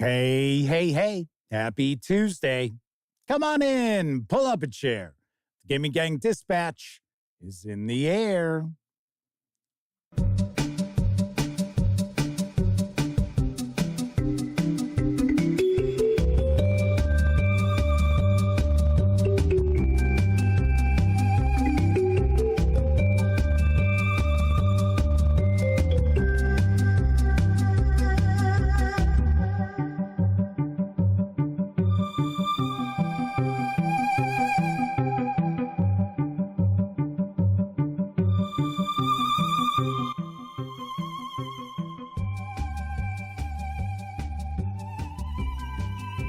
Hey, hey, hey. Happy Tuesday. Come on in. Pull up a chair. The Gaming Gang Dispatch is in the air.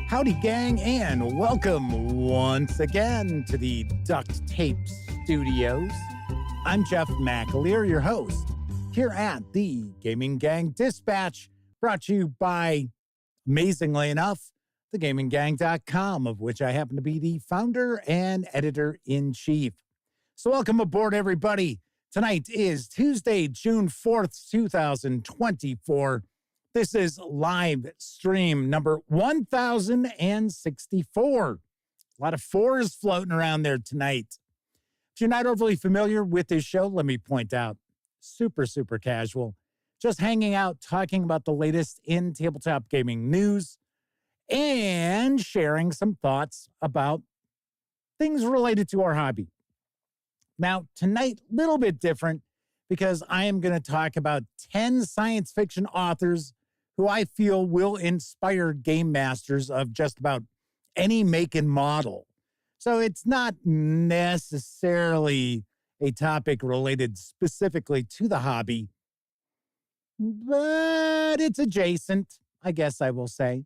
Howdy, gang, and welcome once again to the Duct Tape Studios. I'm Jeff McAleer, your host, here at the Gaming Gang Dispatch, brought to you by, amazingly enough, thegaminggang.com, of which I happen to be the founder and editor-in-chief. So welcome aboard, everybody. Tonight is Tuesday, June 4th, 2024. This is live stream number 1064. A lot of fours floating around there tonight. If you're not overly familiar with this show, let me point out, super casual. Just hanging out, talking about the latest in tabletop gaming news and sharing some thoughts about things related to our hobby. Now, tonight, a little bit different because I am going to talk about 10 science fiction authors who I feel will inspire game masters of just about any make and model. So it's not necessarily a topic related specifically to the hobby, but it's adjacent, I guess I will say.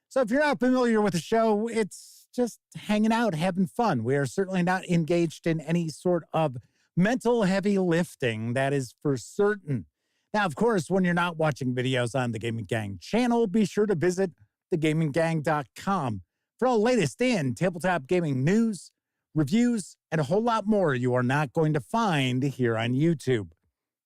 So if you're not familiar with the show, it's just hanging out, having fun. We are certainly not engaged in any sort of mental heavy lifting, that is for certain. Now, of course, when you're not watching videos on the Gaming Gang channel, be sure to visit thegaminggang.com for all the latest in tabletop gaming news, reviews, and a whole lot more you are not going to find here on YouTube.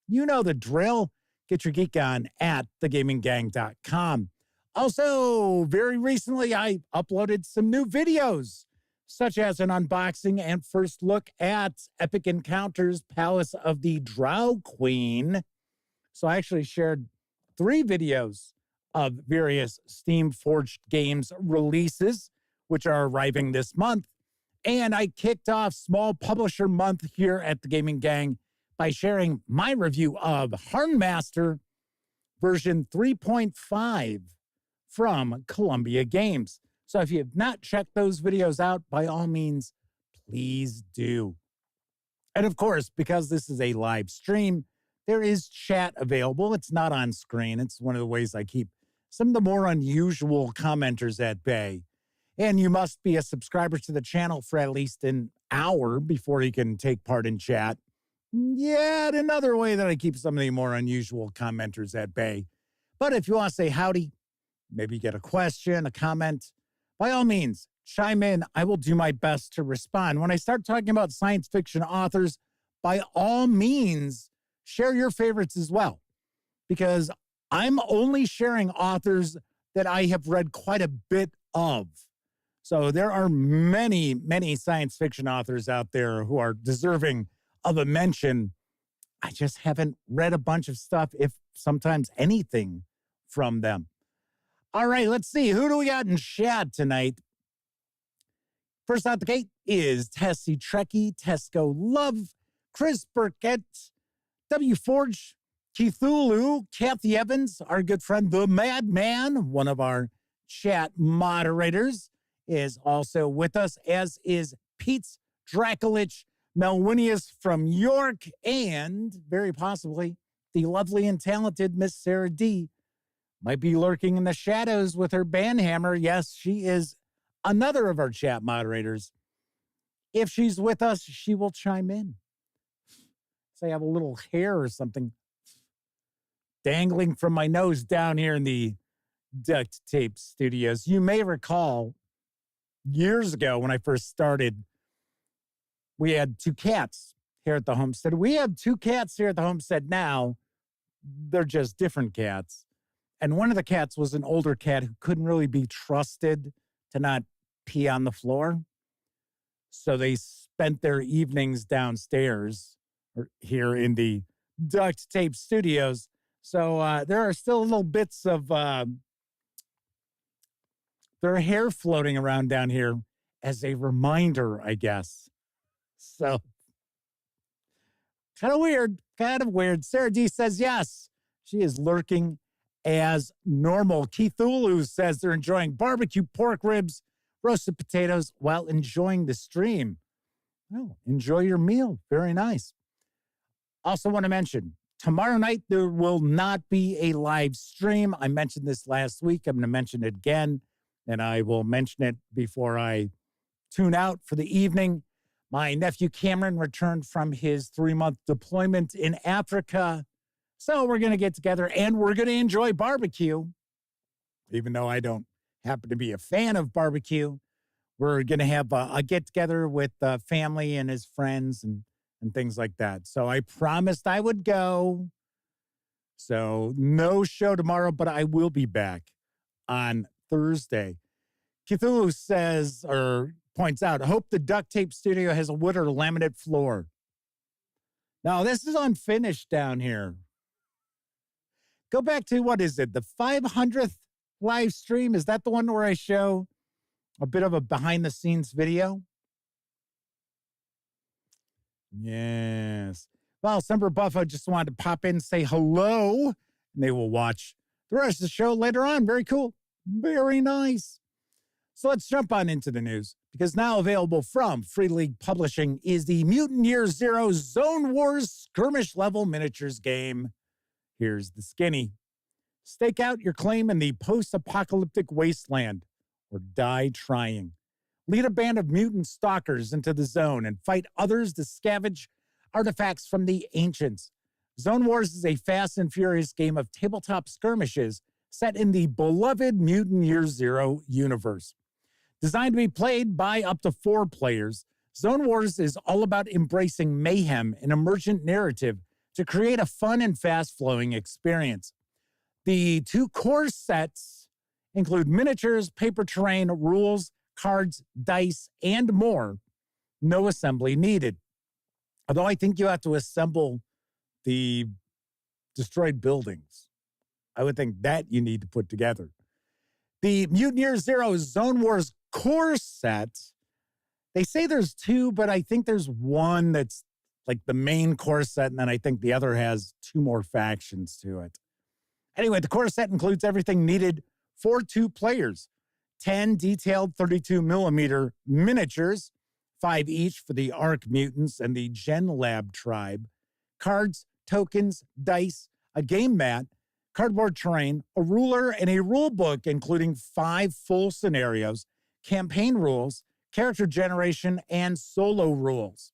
You know the drill. Get your geek on at thegaminggang.com. Also, very recently, I uploaded some new videos, such as an unboxing and first look at Epic Encounters Palace of the Drow Queen. So I actually shared 3 videos of various Steam Forged Games releases, which are arriving this month. And I kicked off Small Publisher Month here at the Gaming Gang by sharing my review of Harnmaster version 3.5 from Columbia Games. So if you have not checked those videos out, by all means, please do. And of course, because this is a live stream, there is chat available. It's not on screen. It's one of the ways I keep some of the more unusual commenters at bay. And you must be a subscriber to the channel for at least an hour before you can take part in chat. Yet another way that I keep some of the more unusual commenters at bay. But if you want to say howdy, maybe get a question, a comment, by all means, chime in. I will do my best to respond. When I start talking about science fiction authors, by all means, share your favorites as well, because I'm only sharing authors that I have read quite a bit of. So there are many science fiction authors out there who are deserving of a mention. I just haven't read a bunch of stuff, if sometimes anything, from them. All right, let's see. Who do we got in chat tonight? First out the gate is Tessie Trekkie, Tesco Love, Chris Burkett, W. Forge, Keithulu, Kathy Evans, our good friend, the Madman, one of our chat moderators, is also with us, as is Pete Drakulich, Melwinius from York, and very possibly the lovely and talented Miss Sarah D. Might be lurking in the shadows with her banhammer. Yes, she is another of our chat moderators. If she's with us, she will chime in. Say I have a little hair or something dangling from my nose down here in the Duct Tape Studios. You may recall years ago when I first started, we had 2 cats here at the homestead. We have 2 cats here at the homestead now. They're just different cats. And one of the cats was an older cat who couldn't really be trusted to not pee on the floor. So they spent their evenings downstairs or here in the Duct Tape Studios. So there are still little bits of their hair floating around down here as a reminder, I guess. So kind of weird. Sarah D says yes. She is lurking as normal. Keithulu says they're enjoying barbecue pork ribs, roasted potatoes while enjoying the stream. Oh, enjoy your meal. Very nice. Also want to mention, tomorrow night there will not be a live stream. I mentioned this last week. I'm going to mention it again, and I will mention it before I tune out for the evening. My nephew Cameron returned from his 3-month deployment in Africa. So we're going to get together and we're going to enjoy barbecue. Even though I don't happen to be a fan of barbecue, we're going to have a get-together with family and his friends and things like that. So I promised I would go. So no show tomorrow, but I will be back on Thursday. Cthulhu says, or points out, I hope the Duct Tape Studio has a wood or laminate floor. Now, this is unfinished down here. Go back to, what is it, the 500th live stream? Is that the one where I show a bit of a behind-the-scenes video? Yes. Well, Semper Buffo just wanted to pop in and say hello, and they will watch the rest of the show later on. Very cool. Very nice. So let's jump on into the news, because now available from Free League Publishing is the Mutant Year Zero Zone Wars Skirmish Level Miniatures game. Here's the skinny. Stake out your claim in the post-apocalyptic wasteland, or die trying. Lead a band of mutant stalkers into the zone and fight others to scavenge artifacts from the ancients. Zone Wars is a fast and furious game of tabletop skirmishes set in the beloved Mutant Year Zero universe. Designed to be played by up to 4 players, Zone Wars is all about embracing mayhem and emergent narrative to create a fun and fast-flowing experience. The 2 core sets include miniatures, paper terrain, rules, cards, dice, and more. No assembly needed. Although I think you have to assemble the destroyed buildings. I would think that you need to put together. The Mutant Year Zero Zone Wars core set, they say there's 2, but I think there's one that's like the main core set, and then I think the other has 2 more factions to it. Anyway, the core set includes everything needed for 2 players. 10 detailed 32mm miniatures, 5 each for the Arc Mutants and the Gen Lab tribe, cards, tokens, dice, a game mat, cardboard terrain, a ruler, and a rule book, including 5 full scenarios, campaign rules, character generation, and solo rules.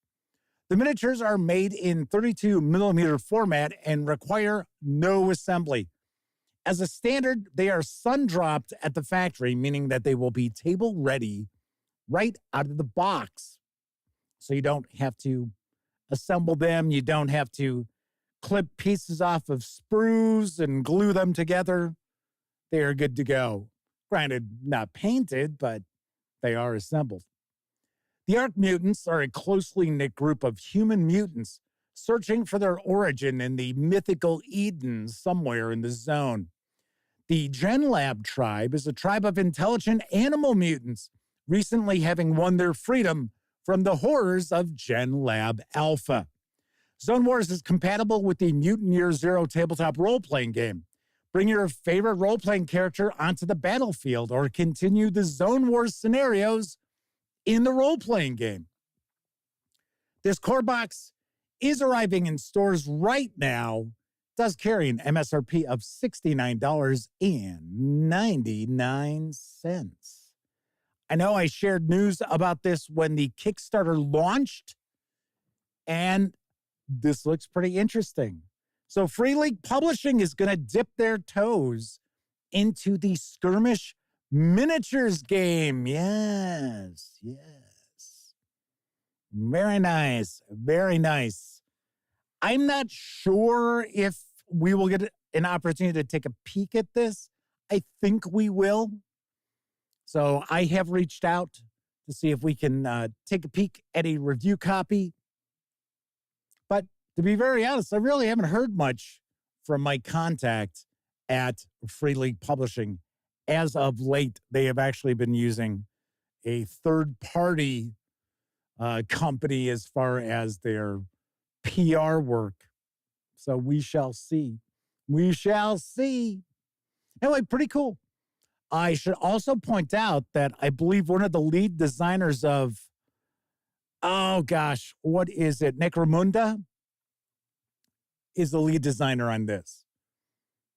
The miniatures are made in 32mm format and require no assembly. As a standard, they are sun-dropped at the factory, meaning that they will be table-ready right out of the box. So you don't have to assemble them. You don't have to clip pieces off of sprues and glue them together. They are good to go. Granted, not painted, but they are assembled. The Arc Mutants are a closely knit group of human mutants searching for their origin in the mythical Eden somewhere in the zone. The Gen Lab tribe is a tribe of intelligent animal mutants, recently having won their freedom from the horrors of Gen Lab Alpha. Zone Wars is compatible with the Mutant Year Zero tabletop role-playing game. Bring your favorite role-playing character onto the battlefield or continue the Zone Wars scenarios in the role-playing game. This core box is arriving in stores right now. Does carry an MSRP of $69.99. I know I shared news about this when the Kickstarter launched, and this looks pretty interesting. So Free League Publishing is going to dip their toes into the Skirmish Miniatures game. Yes. Very nice. Very nice. I'm not sure if we will get an opportunity to take a peek at this, I think we will. So I have reached out to see if we can take a peek at a review copy. But to be very honest, I really haven't heard much from my contact at Free League Publishing. As of late, they have actually been using a third-party company as far as their PR work. So we shall see. We shall see. Anyway, pretty cool. I should also point out that I believe one of the lead designers of, what is it? Necromunda is the lead designer on this.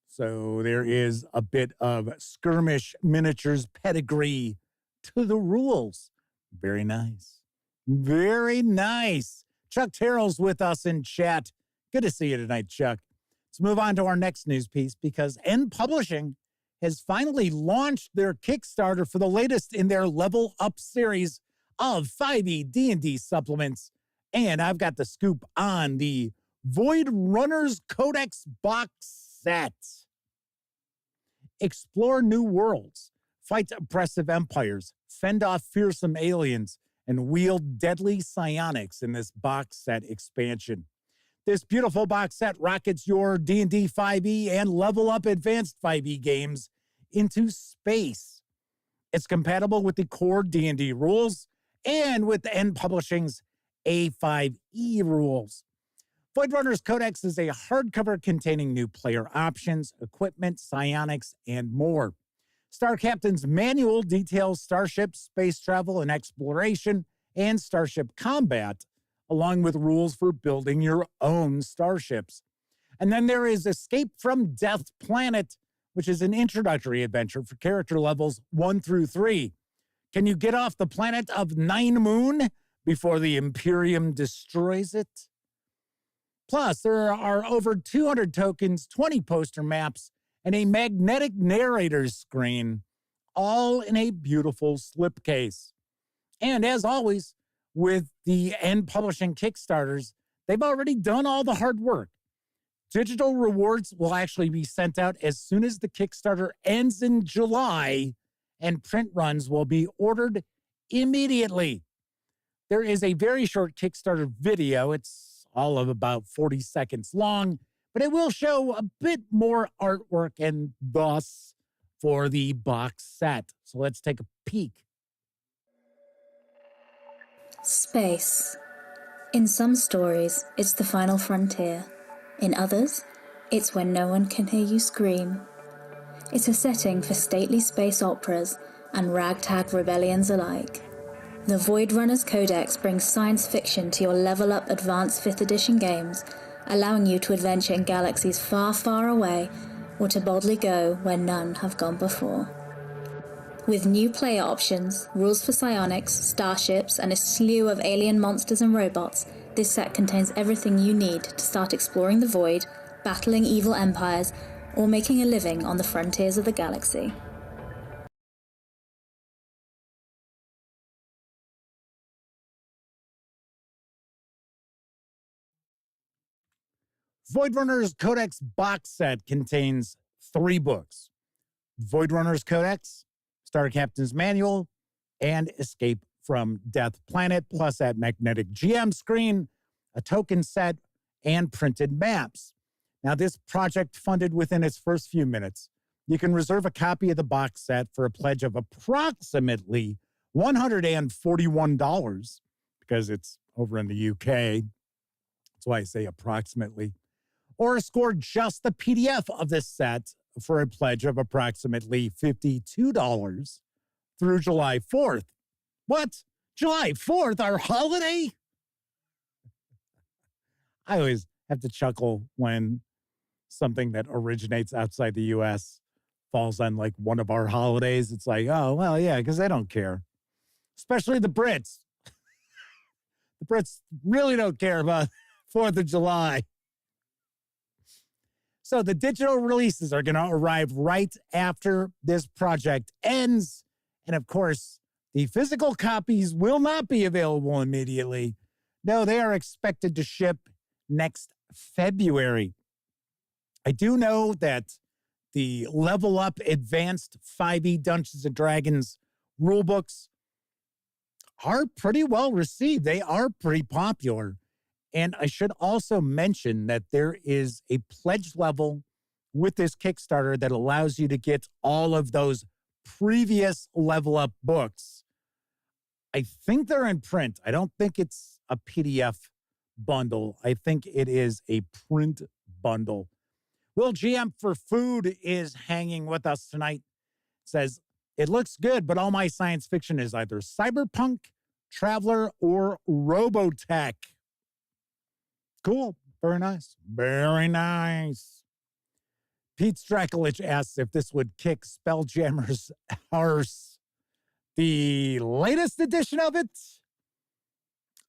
So there is a bit of skirmish miniatures pedigree to the rules. Very nice. Very nice. Chuck Terrell's with us in chat. Good to see you tonight, Chuck. Let's move on to our next news piece because N Publishing has finally launched their Kickstarter for the latest in their Level Up series of 5e D&D supplements. And I've got the scoop on the Void Runners Codex box set. Explore new worlds, fight oppressive empires, fend off fearsome aliens, and wield deadly psionics in this box set expansion. This beautiful box set rockets your D&D 5e and Level Up Advanced 5e games into space. It's compatible with the core D&D rules and with N Publishing's A5e rules. Void Runners Codex is a hardcover containing new player options, equipment, psionics, and more. Star Captain's manual details starship, space travel, and exploration, and starship combat, along with rules for building your own starships. And then there is Escape from Death Planet, which is an introductory adventure for character levels 1 through 3. Can you get off the planet of Nine Moon before the Imperium destroys it? Plus, there are over 200 tokens, 20 poster maps, and a magnetic narrator's screen, all in a beautiful slipcase. And as always, with the N Publishing Kickstarters, they've already done all the hard work. Digital rewards will actually be sent out as soon as the Kickstarter ends in July, and print runs will be ordered immediately. There is a very short Kickstarter video. It's all of about 40 seconds long, but it will show a bit more artwork and thus for the box set. So let's take a peek. Space. In some stories, it's the final frontier. In others, it's when no one can hear you scream. It's a setting for stately space operas and ragtag rebellions alike. The Void Runners Codex brings science fiction to your Level Up Advanced 5th Edition games, allowing you to adventure in galaxies far, far away, or to boldly go where none have gone before. With new player options, rules for psionics, starships, and a slew of alien monsters and robots, this set contains everything you need to start exploring the void, battling evil empires, or making a living on the frontiers of the galaxy. Void Runners Codex box set contains 3 books. Void Runners Codex, Star Captain's Manual, and Escape from Death Planet, plus that magnetic GM screen, a token set, and printed maps. Now, this project funded within its first few minutes. You can reserve a copy of the box set for a pledge of approximately $141 because it's over in the UK. That's why I say approximately. Or score just the PDF of this set for a pledge of approximately $52 through July 4th. What? July 4th, our holiday? I always have to chuckle when something that originates outside the U.S. falls on like one of our holidays. It's like, oh, well, yeah, because they don't care. Especially the Brits. The Brits really don't care about 4th of July. So the digital releases are going to arrive right after this project ends. And of course, the physical copies will not be available immediately. No, they are expected to ship next February. I do know that the Level Up Advanced 5e Dungeons & Dragons rulebooks are pretty well received. They are pretty popular. And I should also mention that there is a pledge level with this Kickstarter that allows you to get all of those previous Level Up books. I think they're in print. I don't think it's a PDF bundle. I think it is a print bundle. Will GM for Food is hanging with us tonight. Says, it looks good, but all my science fiction is either cyberpunk, traveler, or Robotech. Cool. Very nice. Very nice. Pete Strakulich asks if this would kick Spelljammer's arse. The latest edition of it?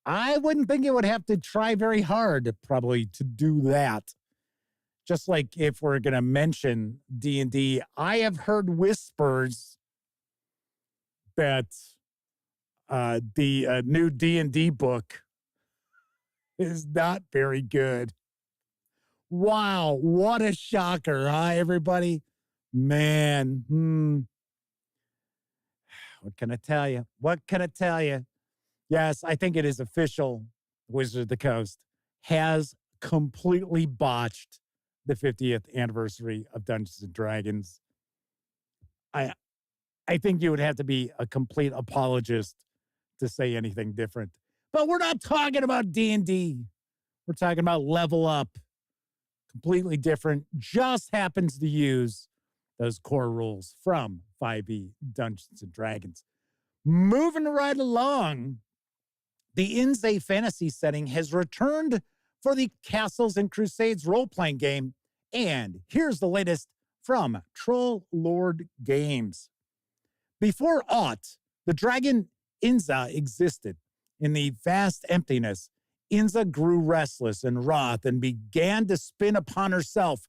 I wouldn't think it would have to try very hard, probably, to do that. Just like if we're going to mention D&D, I have heard whispers that the new D&D book is not very good. Wow, what a shocker, huh, everybody? Man, what can I tell you? What can I tell you? Yes, I think it is official. Wizard of the Coast has completely botched the 50th anniversary of Dungeons & Dragons. I think you would have to be a complete apologist to say anything different. But we're not talking about D&D. We're talking about Level Up. Completely different. Just happens to use those core rules from 5e Dungeons & Dragons. Moving right along, the Inze fantasy setting has returned for the Castles and Crusades role-playing game. And here's the latest from Troll Lord Games. Before aught, the dragon Inza existed. In the vast emptiness, Inza grew restless and wroth and began to spin upon herself.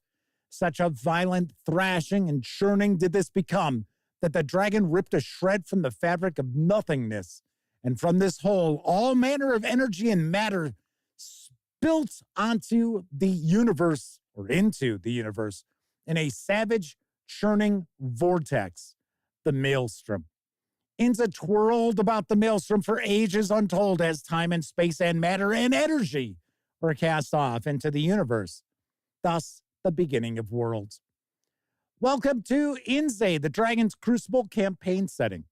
Such a violent thrashing and churning did this become that the dragon ripped a shred from the fabric of nothingness. And from this hole, all manner of energy and matter spilt onto the universe, or into the universe, in a savage, churning vortex, the maelstrom. Inza twirled about the maelstrom for ages untold as time and space and matter and energy were cast off into the universe. Thus, the beginning of worlds. Welcome to Inze, the Dragon's Crucible campaign setting.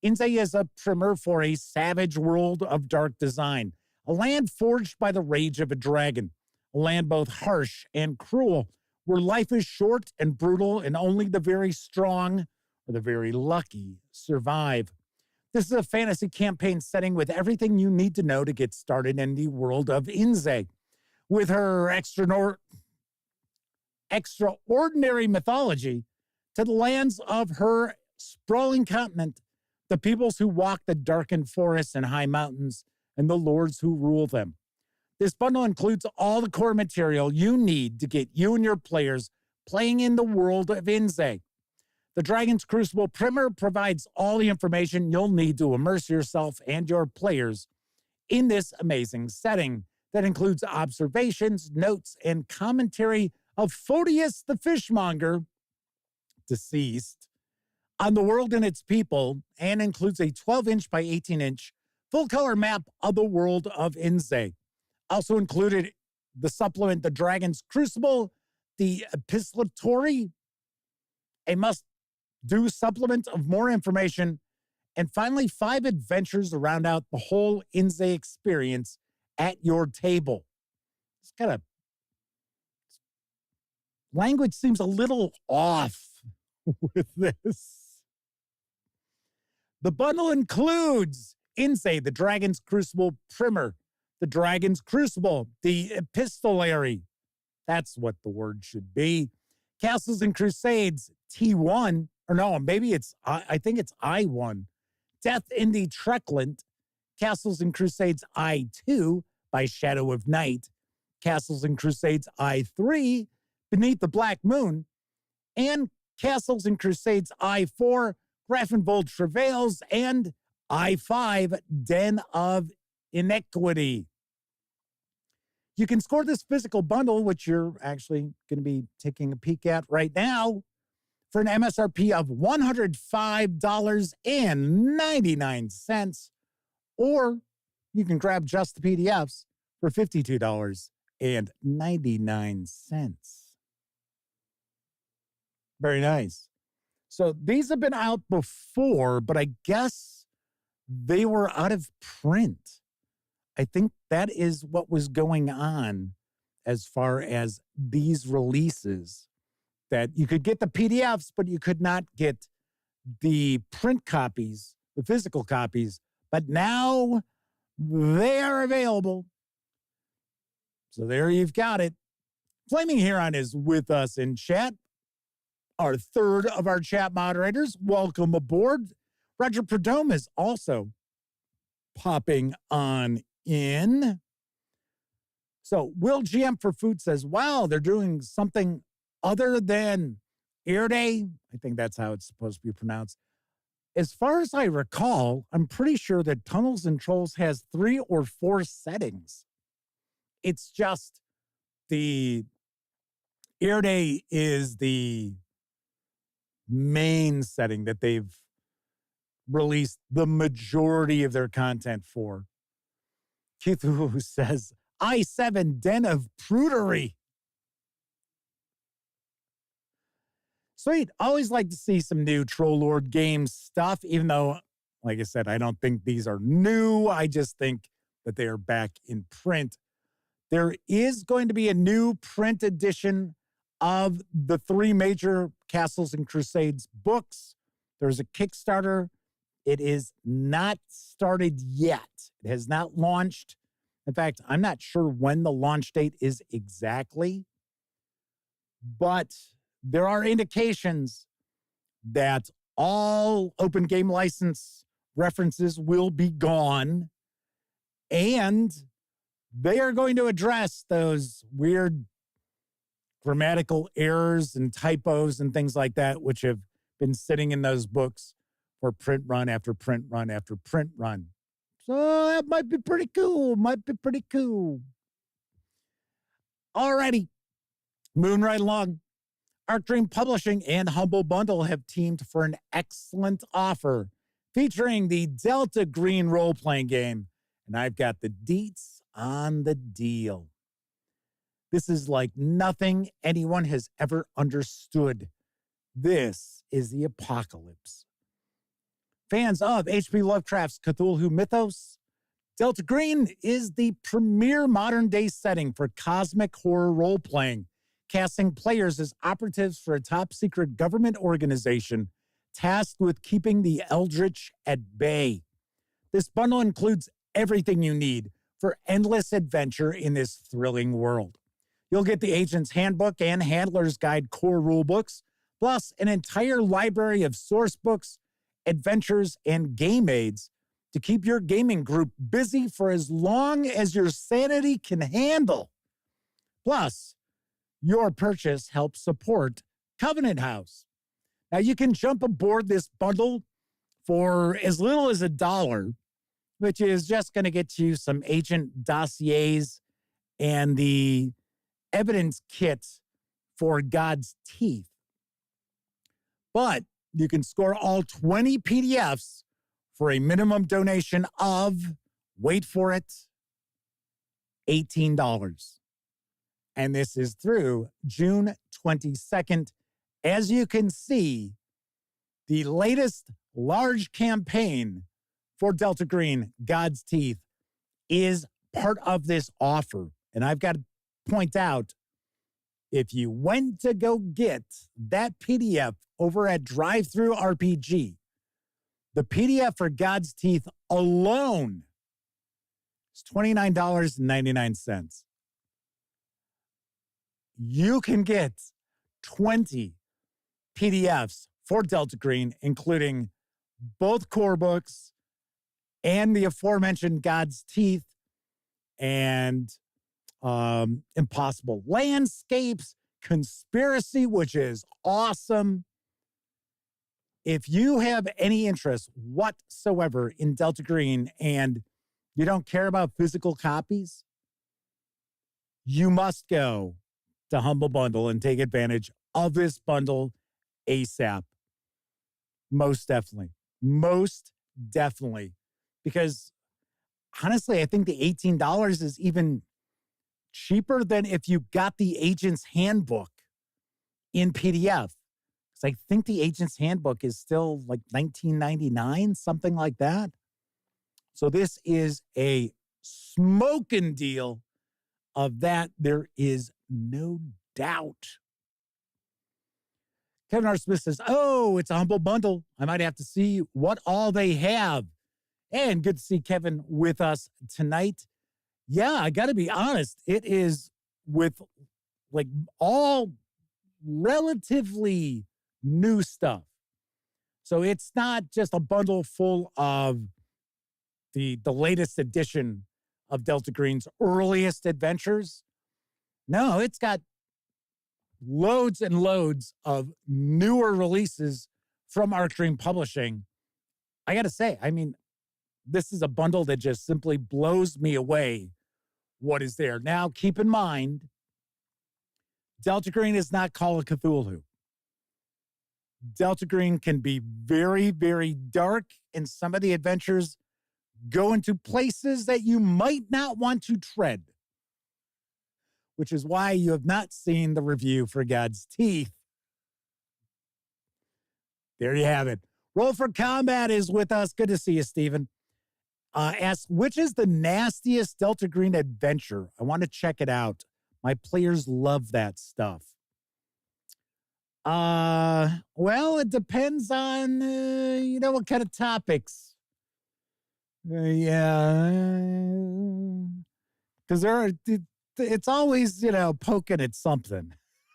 Inze is a primer for a savage world of dark design, a land forged by the rage of a dragon, a land both harsh and cruel, where life is short and brutal and only the very strong or the very lucky survive. This is a fantasy campaign setting with everything you need to know to get started in the world of Inze. With her extraordinary mythology to the lands of her sprawling continent, the peoples who walk the darkened forests and high mountains, and the lords who rule them. This bundle includes all the core material you need to get you and your players playing in the world of Inze. The Dragon's Crucible primer provides all the information you'll need to immerse yourself and your players in this amazing setting that includes observations, notes, and commentary of Photius the Fishmonger, deceased, on the world and its people, and includes a 12-inch by 18-inch full-color map of the world of Inze. Also included the supplement, The Dragon's Crucible, the Epistolatory, a must-do supplement of more information, and finally 5 adventures to round out the whole Inze experience at your table. It's kind of language seems a little off with this. The bundle includes Inze, the Dragon's Crucible primer, the Dragon's Crucible, the Epistolary, that's what the word should be, Castles and Crusades T1, or no, maybe it's, I think it's I1, Death in the Treklant, Castles and Crusades I2 by Shadow of Night, Castles and Crusades I3 Beneath the Black Moon, and Castles and Crusades I4 Grafenvold Travails, and I5 Den of Iniquity. You can score this physical bundle, which you're actually going to be taking a peek at right now, for an MSRP of $105.99, or you can grab just the PDFs for $52.99. Very nice. So these have been out before, but I guess they were out of print. I think that is what was going on as far as these releases, that you could get the PDFs, but you could not get the print copies, the physical copies. But now they are available. So there you've got it. Flaming Huron is with us in chat. Our third of our chat moderators, welcome aboard. Roger Perdome is also popping on in. So Will GM for Food says, wow, they're doing something other than Air Day. I think that's how it's supposed to be pronounced. As far as I recall, I'm pretty sure that Tunnels and Trolls has 3 or 4 settings. It's just the Air Day is the main setting that they've released the majority of their content for. Keith Wu says, I-7 Den of Prudery. Sweet. Always like to see some new Troll Lord Games stuff, even though, like I said, I don't think these are new. I just think that they are back in print. There is going to be a new print edition of the 3 major Castles and Crusades books. There's a Kickstarter. It is not started yet. It has not launched. In fact, I'm not sure when the launch date is exactly, but there are indications that all open game license references will be gone, and they are going to address those weird grammatical errors and typos and things like that, which have been sitting in those books for print run after print run after print run. So that might be pretty cool. Alrighty, moving right along. Arc Dream Publishing and Humble Bundle have teamed for an excellent offer featuring the Delta Green role-playing game, and I've got the deets on the deal. This is like nothing anyone has ever understood. This is the apocalypse. Fans of H.P. Lovecraft's Cthulhu mythos, Delta Green is the premier modern-day setting for cosmic horror role-playing, casting players as operatives for a top-secret government organization tasked with keeping the Eldritch at bay. This bundle includes everything you need for endless adventure in this thrilling world. You'll get the Agent's Handbook and Handler's Guide core rulebooks, plus an entire library of source books, adventures, and game aids to keep your gaming group busy for as long as your sanity can handle. Plus, your purchase helps support Covenant House. Now, you can jump aboard this bundle for as little as $1, which is just going to get you some agent dossiers and the evidence kit for God's Teeth. But you can score all 20 PDFs for a minimum donation of, wait for it, $18. And this is through June 22nd. As you can see, the latest large campaign for Delta Green, God's Teeth, is part of this offer. And I've got to point out, if you went to go get that PDF over at Drive-Thru RPG, the PDF for God's Teeth alone is $29.99. You can get 20 PDFs for Delta Green, including both core books and the aforementioned God's Teeth and Impossible Landscapes, Conspiracy, which is awesome. If you have any interest whatsoever in Delta Green and you don't care about physical copies, you must go to Humble Bundle and take advantage of this bundle ASAP. Most definitely. Most definitely. Because honestly, I think the $18 is even cheaper than if you got the Agent's Handbook in PDF. Because I think the Agent's Handbook is still like $19.99, something like that. So this is a smoking deal. Of that, there is no doubt. Kevin R. Smith says, oh, it's a Humble Bundle. I might have to see what all they have. And good to see Kevin with us tonight. Yeah, I got to be honest. It is with like all relatively new stuff. So it's not just a bundle full of the latest edition of Delta Green's earliest adventures. No, it's got loads and loads of newer releases from Arc Dream Publishing. I got to say, I mean, this is a bundle that just simply blows me away what is there. Now, keep in mind, Delta Green is not Call of Cthulhu. Delta Green can be very, very dark, and some of the adventures go into places that you might not want to tread, which is why you have not seen the review for God's Teeth. There you have it. Roll for Combat is with us. Good to see you, Stephen. Asks, which is the nastiest Delta Green adventure? I want to check it out. My players love that stuff. Well, it depends on, what kind of topics. Yeah, because it's always, poking at something,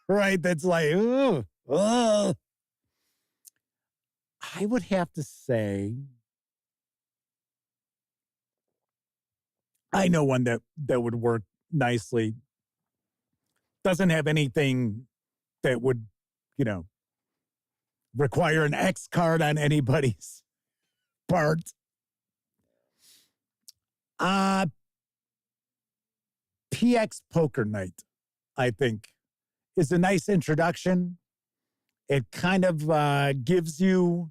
right? That's like, I would have to say, I know one that would work nicely. Doesn't have anything that would, require an X card on anybody's part. PX Poker Night, I think, is a nice introduction. It kind of gives you,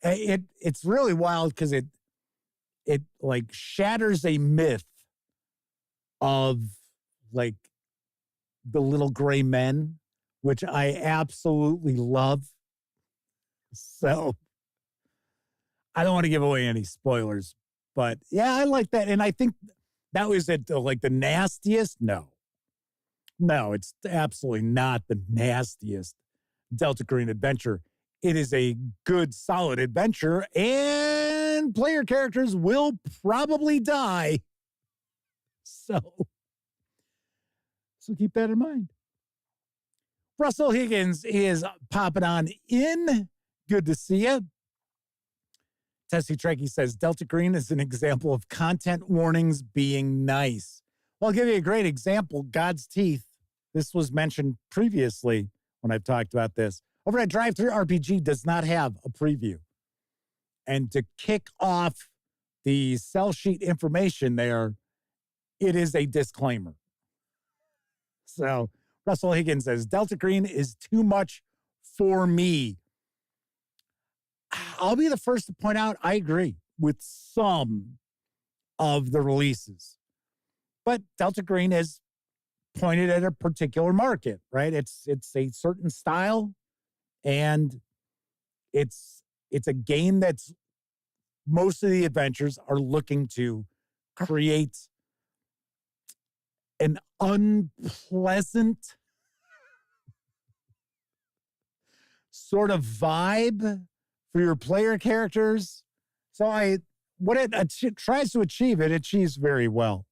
it's really wild because it like shatters a myth of like the little gray men, which I absolutely love. So I don't want to give away any spoilers. But yeah, I like that. And I think that was it, like the nastiest. No, it's absolutely not the nastiest Delta Green adventure. It is a good, solid adventure, and player characters will probably die. So keep that in mind. Russell Higgins is popping on in. Good to see you. Tessie Trekkie says, Delta Green is an example of content warnings being nice. Well, I'll give you a great example. God's Teeth. This was mentioned previously when I've talked about this. Over at Drive-Thru RPG does not have a preview. And to kick off the sell sheet information there, it is a disclaimer. So Russell Higgins says, Delta Green is too much for me. I'll be the first to point out, I agree with some of the releases. But Delta Green is pointed at a particular market, right? It's a certain style, and it's a game that's most of the adventures are looking to create an unpleasant sort of vibe for your player characters. So what it tries to achieve, it achieves very well.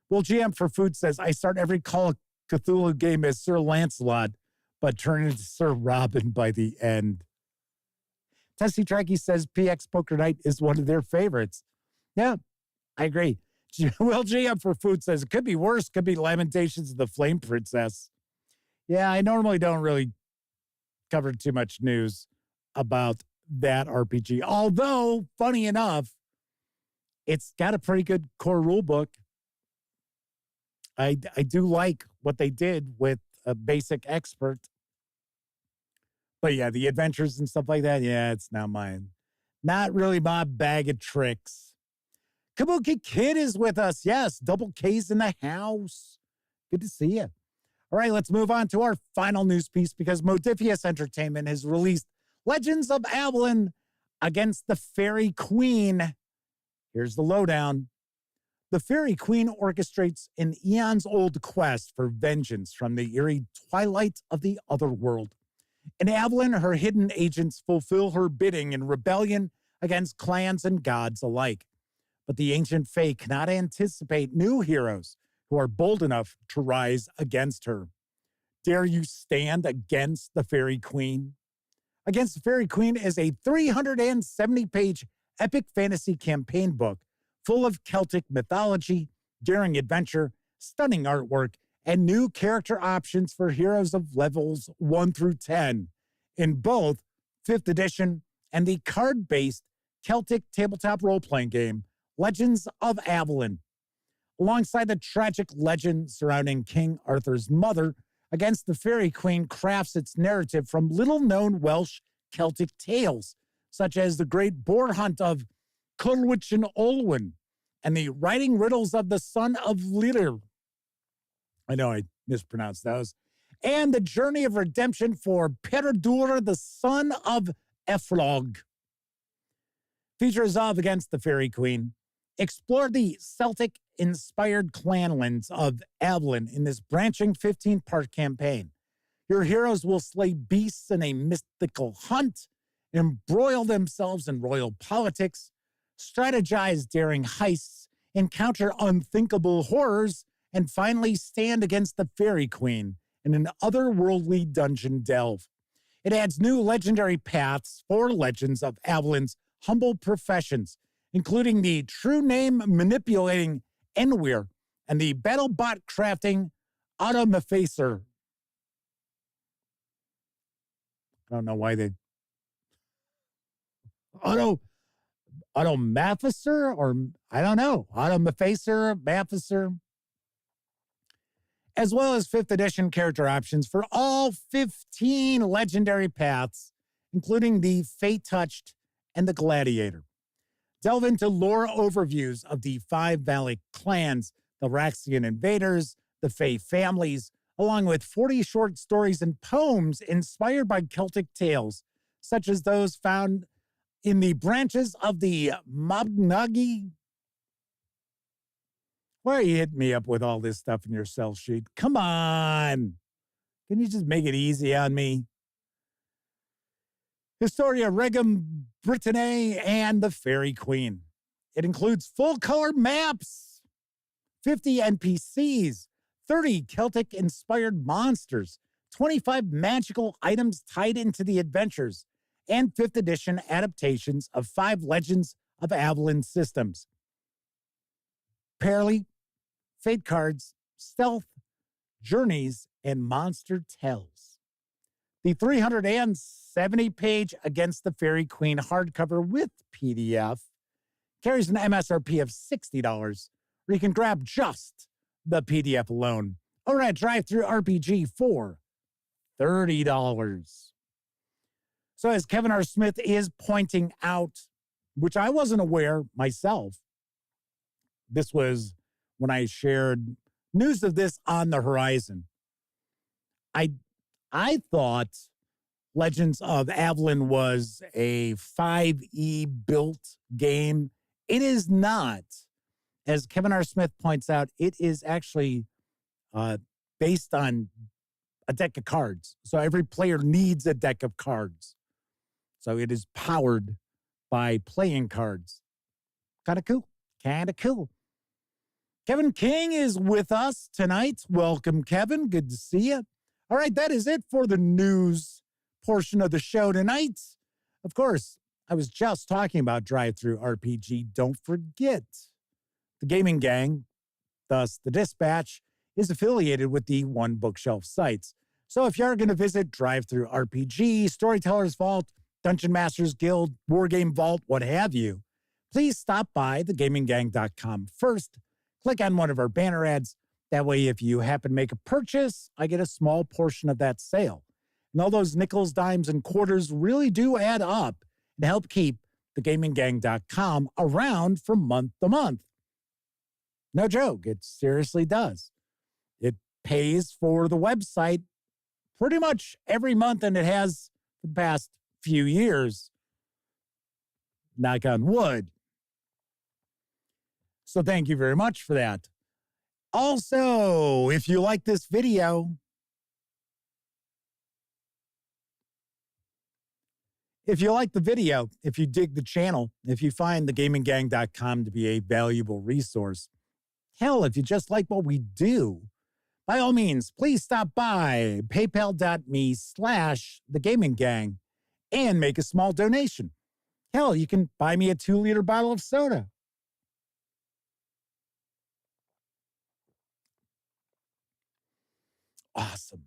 Well, GM for Food says, I start every Call of Cthulhu game as Sir Lancelot, but turn into Sir Robin by the end. Tessie Trekkie says PX Poker Night is one of their favorites. Yeah, I agree. Well, GM for Food says, it could be worse. Could be Lamentations of the Flame Princess. Yeah, I normally don't really cover too much news about that RPG. Although, funny enough, it's got a pretty good core rule book. I do like what they did with a basic expert. But yeah, the adventures and stuff like that, yeah, it's not mine. Not really my bag of tricks. Kabuki Kid is with us. Yes, double K's in the house. Good to see you. All right, let's move on to our final news piece because Modiphius Entertainment has released Legends of Avalon Against the Fairy Queen. Here's the lowdown. The Fairy Queen orchestrates an eons-old quest for vengeance from the eerie twilight of the otherworld. In Avalon, her hidden agents fulfill her bidding in rebellion against clans and gods alike. But the ancient Fae cannot anticipate new heroes who are bold enough to rise against her. Dare you stand against the Fairy Queen? Against the Fairy Queen is a 370-page epic fantasy campaign book full of Celtic mythology, daring adventure, stunning artwork, and new character options for heroes of levels 1 through 10 in both 5th edition and the card-based Celtic tabletop role-playing game, Legends of Avalon. Alongside the tragic legend surrounding King Arthur's mother, Against the Fairy Queen crafts its narrative from little-known Welsh Celtic tales, such as the Great Boar Hunt of Culwich and Olwen, and the Writing Riddles of the Son of Lidir. I know I mispronounced those. And the Journey of Redemption for Peredur, the son of Eflog. Features of Against the Fairy Queen. Explore the Celtic-inspired clanlands of Avalon in this branching 15-part campaign. Your heroes will slay beasts in a mystical hunt, embroil themselves in royal politics, strategize daring heists, encounter unthinkable horrors, and finally stand against the Fairy Queen in an otherworldly dungeon delve. It adds new legendary paths for Legends of Avalon's humble professions, including the true name manipulating Enwir and the BattleBot crafting Automafacer. I don't know why they... Automafacer, or I don't know. Automafacer, Mafacer. As well as 5th edition character options for all 15 legendary paths, including the Fey-Touched and the Gladiator. Delve into lore overviews of the 5 Valley clans, the Raxian invaders, the Fey families, along with 40 short stories and poems inspired by Celtic tales, such as those found in the branches of the Mabnagi. Why are you hitting me up with all this stuff in your cell sheet? Come on. Can you just make it easy on me? Historia Regum Britanniae and the Fairy Queen. It includes full-color maps, 50 NPCs, 30 Celtic-inspired monsters, 25 magical items tied into the adventures, and 5th edition adaptations of 5 Legends of Avalon systems. Parley, Fate Cards, Stealth, Journeys, and Monster Tells. The 370-page Against the Fairy Queen hardcover with PDF carries an MSRP of $60, or you can grab just the PDF alone over at Drive-Thru RPG for $30. So as Kevin R. Smith is pointing out, which I wasn't aware myself, this was when I shared news of this on the horizon. I thought Legends of Avalon was a 5e built game. It is not. As Kevin R. Smith points out, it is actually based on a deck of cards. So every player needs a deck of cards. So it is powered by playing cards. Kind of cool. Kind of cool. Kevin King is with us tonight. Welcome, Kevin. Good to see you. All right, that is it for the news portion of the show tonight. Of course, I was just talking about Drive-Thru RPG. Don't forget, the Gaming Gang, thus the Dispatch, is affiliated with the One Bookshelf sites. So if you're going to visit Drive-Thru RPG, Storyteller's Vault, Dungeon Masters Guild, Wargame Vault, what have you, please stop by thegaminggang.com first. Click on one of our banner ads, That way, if you happen to make a purchase, I get a small portion of that sale. And all those nickels, dimes, and quarters really do add up and help keep thegaminggang.com around from month to month. No joke, it seriously does. It pays for the website pretty much every month, and it has for the past few years. Knock on wood. So thank you very much for that. Also, if you like this video, if you like the video, if you dig the channel, if you find thegaminggang.com to be a valuable resource, hell, if you just like what we do, by all means, please stop by paypal.me/thegaminggang and make a small donation. Hell, you can buy me a 2-liter bottle of soda. Awesome.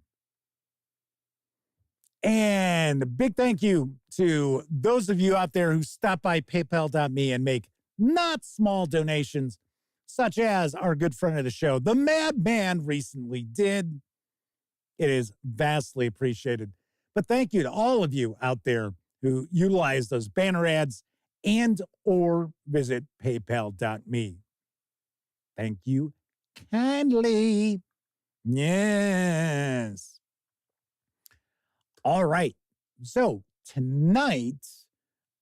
And a big thank you to those of you out there who stop by paypal.me and make not small donations, such as our good friend of the show, the Madman, recently did. It is vastly appreciated. But thank you to all of you out there who utilize those banner ads and or visit paypal.me. Thank you kindly. Yes. All right. So tonight,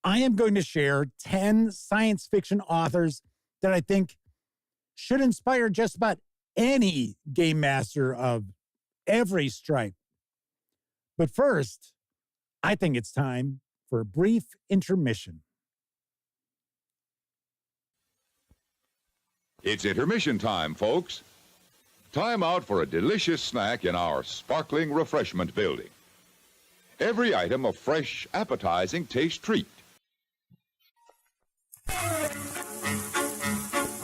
I am going to share 10 science fiction authors that I think should inspire just about any game master of every stripe. But first, I think it's time for a brief intermission. It's intermission time, folks. Time out for a delicious snack in our sparkling refreshment building. Every item a fresh, appetizing taste treat.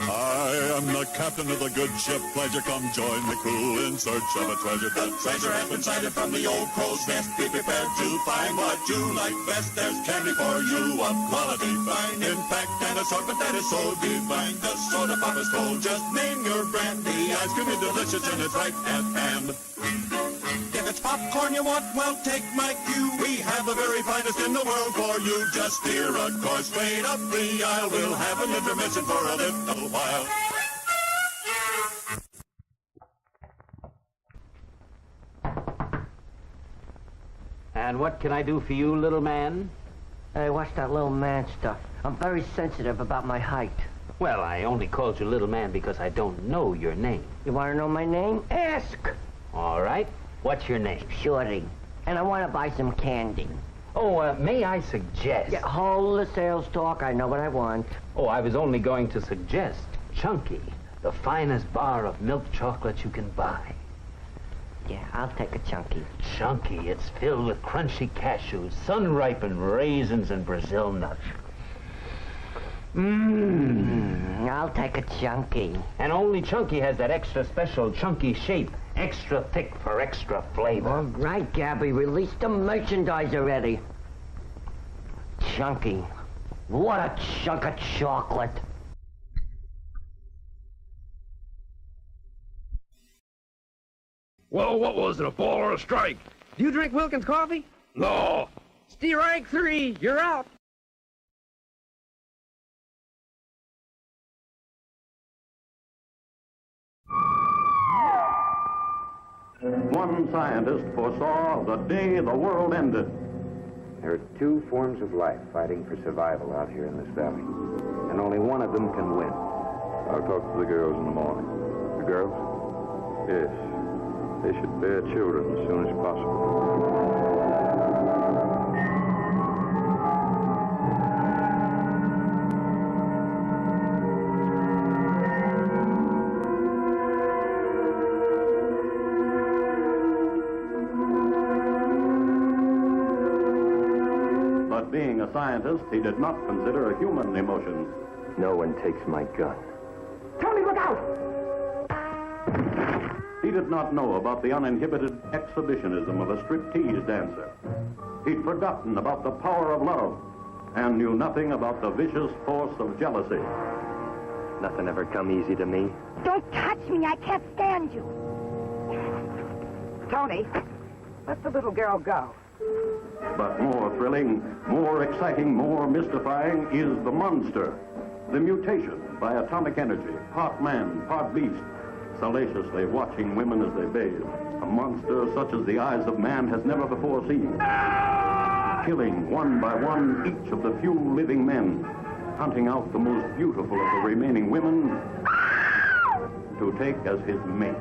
I am the captain of the good ship Pleasure. Come join the crew in search of a treasure. The treasure has been sighted from the old crow's nest. Be prepared to find what you like best. There's candy for you of quality fine. In fact, an assortment that is so divine. The soda pop is cold, just name your brand. The ice cream is delicious and it's right at hand. If it's popcorn you want, well, take my cue. We have the very finest in the world for you. Just steer a course straight up the aisle. We'll have an intermission for a little while. And what can I do for you, little man? Hey, watch that little man stuff. I'm very sensitive about my height. Well, I only called you little man because I don't know your name. You want to know my name? Ask! All right. What's your name? Shorty. And I want to buy some candy. Oh, may I suggest? Yeah, hold the sales talk. I know what I want. Oh, I was only going to suggest Chunky, the finest bar of milk chocolate you can buy. Yeah, I'll take a Chunky. Chunky, it's filled with crunchy cashews, sun-ripened raisins, and Brazil nuts. I'll take a Chunky. And only Chunky has that extra special chunky shape, extra thick for extra flavor. All right, Gabby, release the merchandise already. Chunky. What a chunk of chocolate. Well, what was it, a fall or a strike? Do you drink Wilkins coffee? No. Steel rank 3, you're out. One scientist foresaw the day the world ended. There are two forms of life fighting for survival out here in this valley, and only one of them can win. I'll talk to the girls in the morning. The girls? Yes. They should bear children as soon as possible. But being a scientist, he did not consider human emotions. No one takes my gun. Tony, look out! He did not know about the uninhibited exhibitionism of a striptease dancer. He'd forgotten about the power of love and knew nothing about the vicious force of jealousy. Nothing ever come easy to me. Don't touch me. I can't stand you. Tony, let the little girl go. But more thrilling, more exciting, more mystifying is the monster. The mutation by atomic energy, part man, part beast, salaciously watching women as they bathe. A monster such as the eyes of man has never before seen. Killing one by one each of the few living men, hunting out the most beautiful of the remaining women to take as his mate.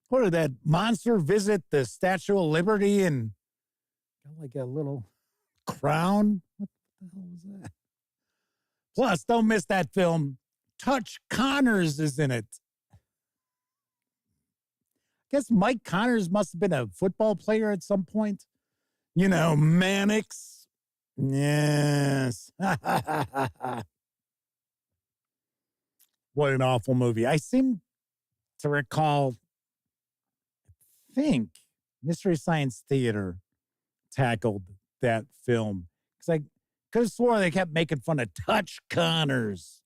What did that monster visit the Statue of Liberty and got like a little crown? What the hell was that? Plus, don't miss that film. Touch Connors is in it. I guess Mike Connors must have been a football player at some point. You know, Mannix. Yes. What an awful movie. I seem to recall, I think Mystery Science Theater tackled that film. Because I could have swore they kept making fun of Touch Connors.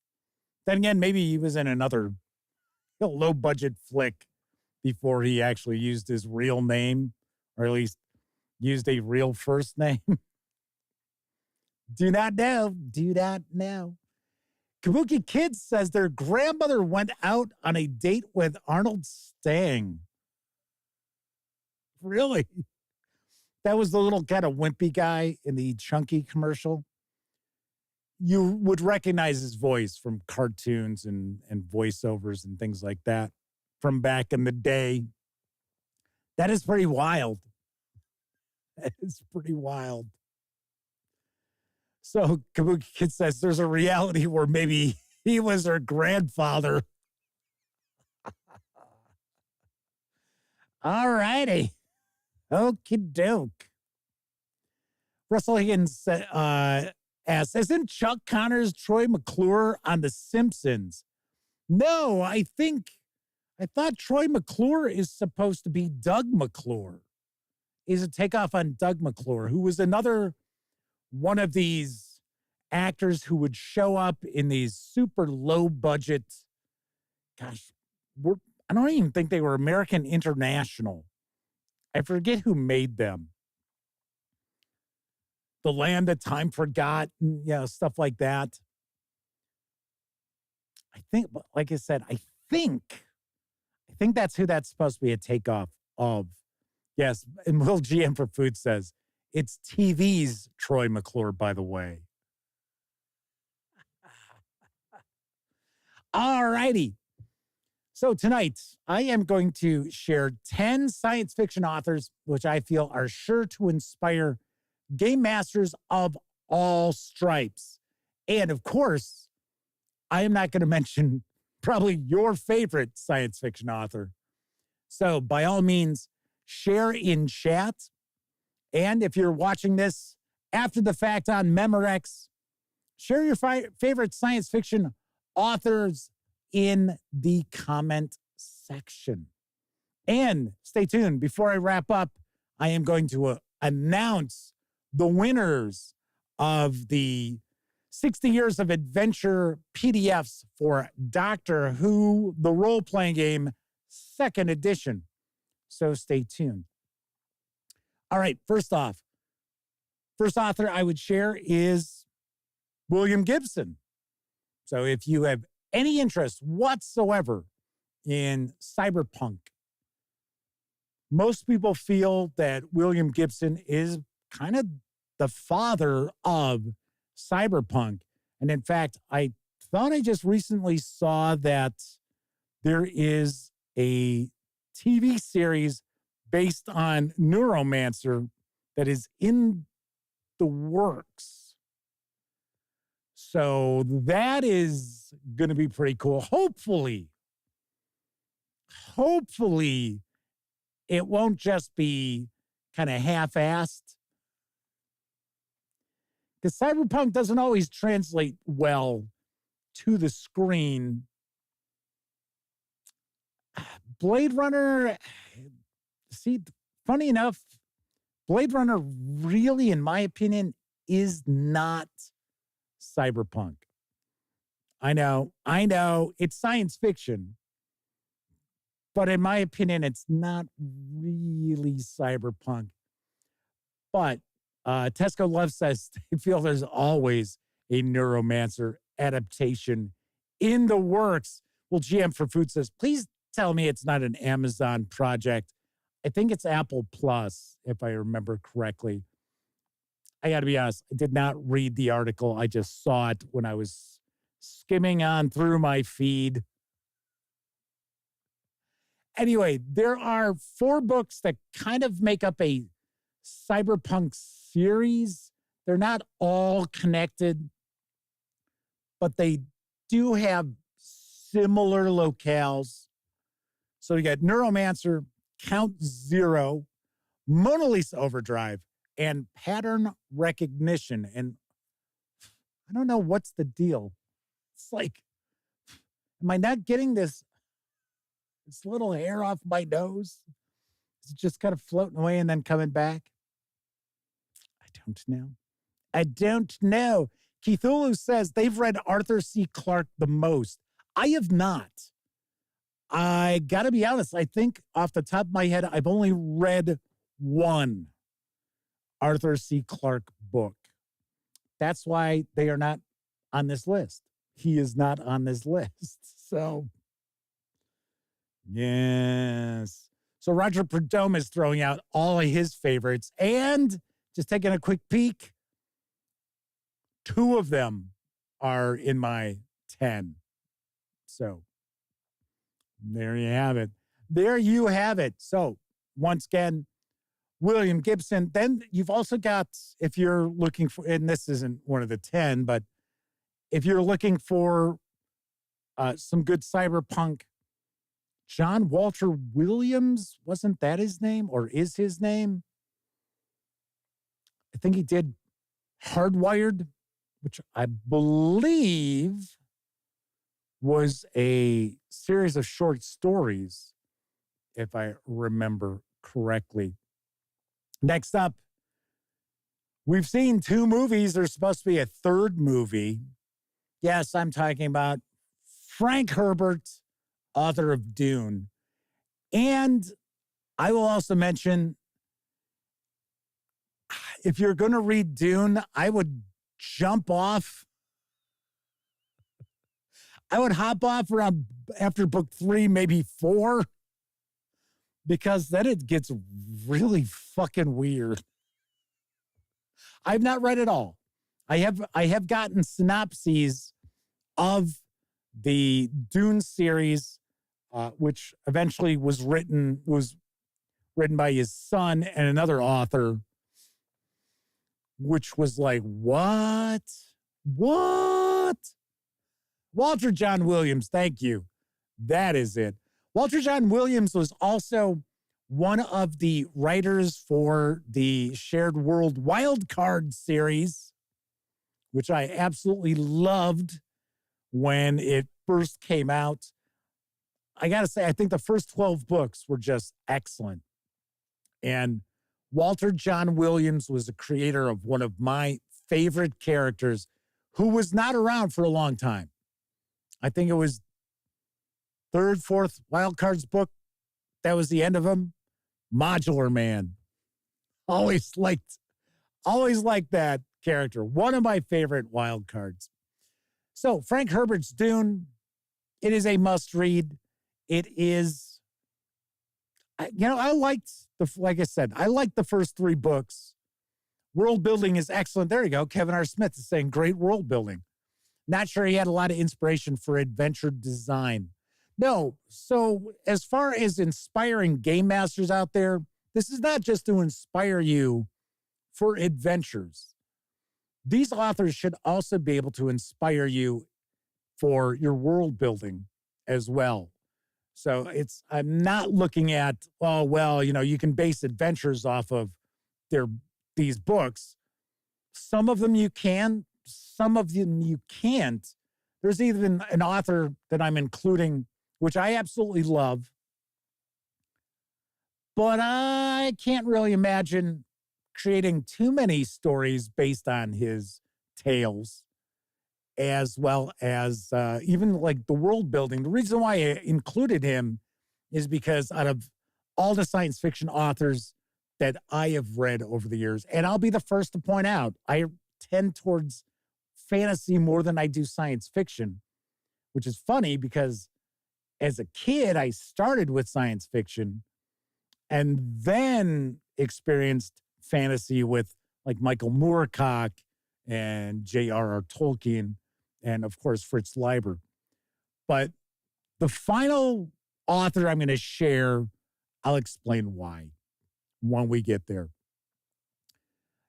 Then again, maybe he was in another low-budget flick before he actually used his real name, or at least used a real first name. Do not know. Do not know. Kabuki Kids says their grandmother went out on a date with Arnold Stang. Really? That was the little kind of wimpy guy in the Chunky commercial. You would recognize his voice from cartoons and voiceovers and things like that from back in the day. That is pretty wild. That is pretty wild. So Kabuki Kid says there's a reality where maybe he was her grandfather. All righty. Okie doke. Russell Higgins asks, isn't Chuck Connors Troy McClure on The Simpsons? No, I thought Troy McClure is supposed to be Doug McClure. Is a takeoff on Doug McClure, who was another one of these actors who would show up in these super low budget, gosh, I don't even think they were American International. I forget who made them. The Land That Time Forgot, stuff like that. I think, like I said, I think that's who that's supposed to be a takeoff of. Yes, and Will GM for Food says, it's TV's Troy McClure, by the way. All righty. So tonight, I am going to share 10 science fiction authors, which I feel are sure to inspire game masters of all stripes. And of course, I am not going to mention probably your favorite science fiction author. So by all means, share in chat. And if you're watching this after the fact on Memorex, share your favorite science fiction authors in the comment section. And stay tuned. Before I wrap up, I am going to announce the winners of the 60 Years of Adventure PDFs for Doctor Who, the role-playing game, 2nd edition. So stay tuned. All right, first off, first author I would share is William Gibson. So if you have any interest whatsoever in cyberpunk, most people feel that William Gibson is kind of the father of cyberpunk. And in fact, I thought I just recently saw that there is a TV series based on Neuromancer that is in the works. So that is going to be pretty cool. Hopefully, it won't just be kind of half-assed. Because cyberpunk doesn't always translate well to the screen. Blade Runner, see, funny enough, Blade Runner really, in my opinion, is not cyberpunk. I know, it's science fiction, but in my opinion, it's not really cyberpunk. But Tesco Love says they feel there's always a Neuromancer adaptation in the works. Well, GM for Food says, please tell me it's not an Amazon project. I think it's Apple Plus, if I remember correctly. I got to be honest, I did not read the article. I just saw it when I was skimming on through my feed. Anyway, there are 4 books that kind of make up a cyberpunk series. They're not all connected, but they do have similar locales. So you got Neuromancer, Count Zero, Mona Lisa Overdrive, and Pattern Recognition. And I don't know what's the deal. It's like, am I not getting this little hair off my nose? Is it just kind of floating away and then coming back? I don't know. Keithulu says they've read Arthur C. Clarke the most. I have not. I got to be honest. I think off the top of my head, I've only read one Arthur C. Clarke book. That's why they are not on this list. He is not on this list. So, yes. So Roger Prudhomme is throwing out all of his favorites. And just taking a quick peek, 2 of them are in my 10. So there you have it. There you have it. So once again, William Gibson. Then you've also got, if you're looking for, and this isn't one of the 10, but if you're looking for some good cyberpunk, John Walter Williams, wasn't that his name or is his name? I think he did Hardwired, which I believe was a series of short stories, if I remember correctly. Next up, we've seen 2 movies. There's supposed to be a 3rd movie. Yes, I'm talking about Frank Herbert, author of Dune. And I will also mention, if you're going to read Dune, I would jump off. I would hop off around after book 3, maybe 4, because then it gets really fucking weird. I've not read it all. I have gotten synopses of the Dune series, which eventually was written by his son and another author, which was like, what? Walter John Williams, thank you. That is it. Walter John Williams was also one of the writers for the Shared World Wildcard series, which I absolutely loved when it first came out. I got to say, I think the first 12 books were just excellent. And Walter John Williams was the creator of one of my favorite characters who was not around for a long time. I think it was 3rd, 4th Wildcards book. That was the end of him. Modular Man. Always liked that character. One of my favorite Wildcards. So Frank Herbert's Dune, it is a must read. It is, I liked like I said, I liked the first 3 books. World building is excellent. There you go. Kevin R. Smith is saying great world building. Not sure he had a lot of inspiration for adventure design. No. So as far as inspiring game masters out there, this is not just to inspire you for adventures. These authors should also be able to inspire you for your world building as well. So I'm not looking at, you can base adventures off of these books. Some of them you can, some of them you can't. There's even an author that I'm including, which I absolutely love. But I can't really imagine creating too many stories based on his tales, as well as even like the world building. The reason why I included him is because out of all the science fiction authors that I have read over the years, and I'll be the first to point out, I tend towards fantasy more than I do science fiction, which is funny because as a kid, I started with science fiction and then experienced fantasy with like Michael Moorcock and J.R.R. Tolkien and, of course, Fritz Leiber. But the final author I'm going to share, I'll explain why when we get there.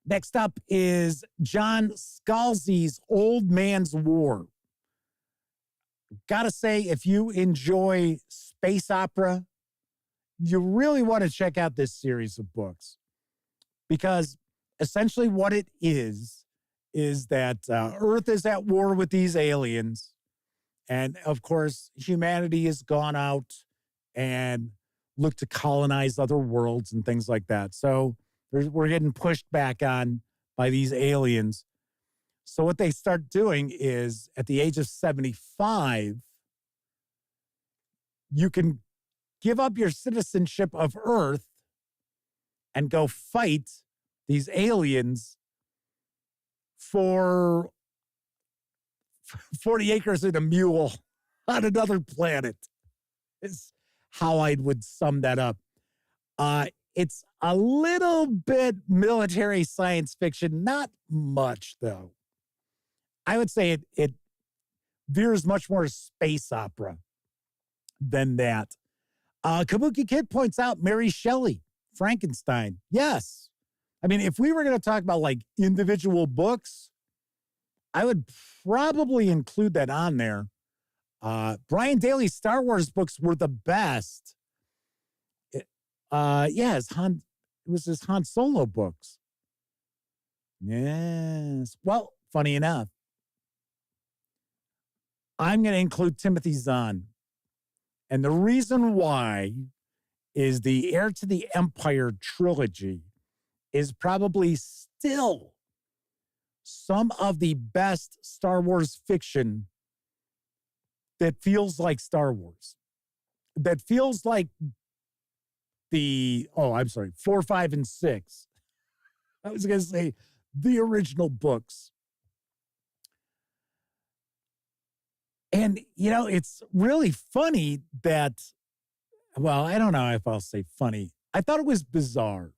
Next up is John Scalzi's Old Man's War. Gotta say, if you enjoy space opera, you really want to check out this series of books, because essentially what it is that Earth is at war with these aliens. And of course, humanity has gone out and looked to colonize other worlds and things like that. So we're getting pushed back on by these aliens. So what they start doing is at the age of 75, you can give up your citizenship of Earth and go fight these aliens for 40 acres and a mule on another planet, is how I would sum that up. It's a little bit military science fiction, not much though. I would say it veers much more space opera than that. Kabuki Kid points out Mary Shelley, Frankenstein. Yes. I mean, if we were going to talk about like individual books, I would probably include that on there. Brian Daley's Star Wars books were the best. It was his Han Solo books. Yes. Well, funny enough, I'm going to include Timothy Zahn. And the reason why is the Heir to the Empire trilogy is probably still some of the best Star Wars fiction that feels like Star Wars. That feels like 4, 5, and 6. I was going to say the original books. And, you know, it's really funny that, well, I don't know if I'll say funny. I thought it was bizarre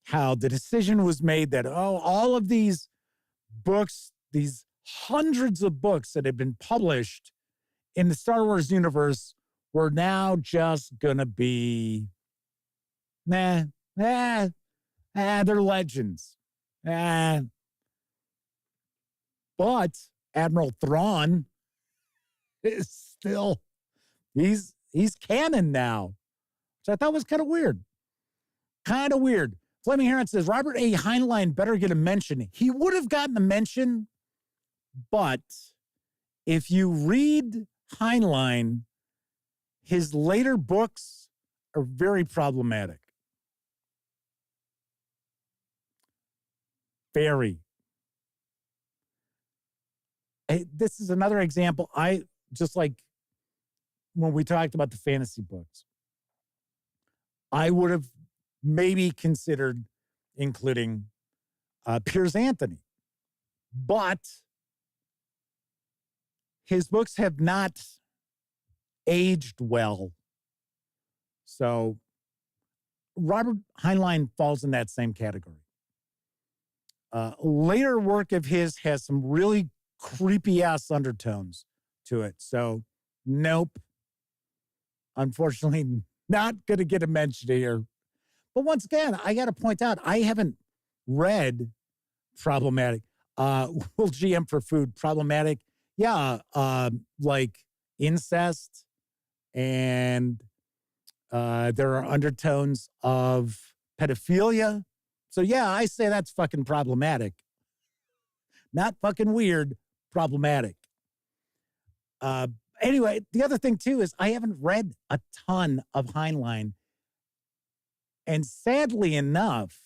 how the decision was made that, all of these books, these hundreds of books that have been published in the Star Wars universe were now just going to be, they're legends. But Admiral Thrawn is still, he's canon now, which I thought was kind of weird. Fleming Heron says, Robert A. Heinlein better get a mention. He would have gotten a mention, but if you read Heinlein, his later books are very problematic. Very. This is another example. Just like when we talked about the fantasy books, I would have maybe considered including Piers Anthony, but his books have not aged well. So Robert Heinlein falls in that same category. Later work of his has some really creepy ass undertones to it. So nope. Unfortunately, not going to get a mention here. But once again, I got to point out, I haven't read Problematic. Will GM for Food, Problematic. Yeah, like incest, and there are undertones of pedophilia. So yeah, I say that's fucking problematic. Not fucking weird, problematic. Anyway, the other thing too is I haven't read a ton of Heinlein. And sadly enough,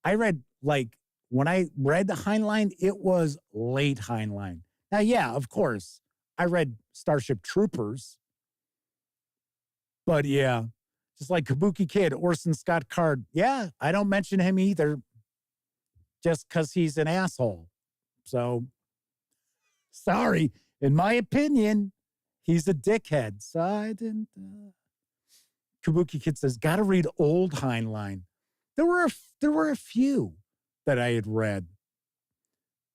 I read, like, when I read the Heinlein, it was late Heinlein. Now, yeah, of course, I read Starship Troopers. But yeah, just like Kabuki Kid, Orson Scott Card. Yeah, I don't mention him either just because he's an asshole. So, sorry. In my opinion, he's a dickhead. So I didn't. Kabuki Kid says, gotta read old Heinlein. There were a few that I had read.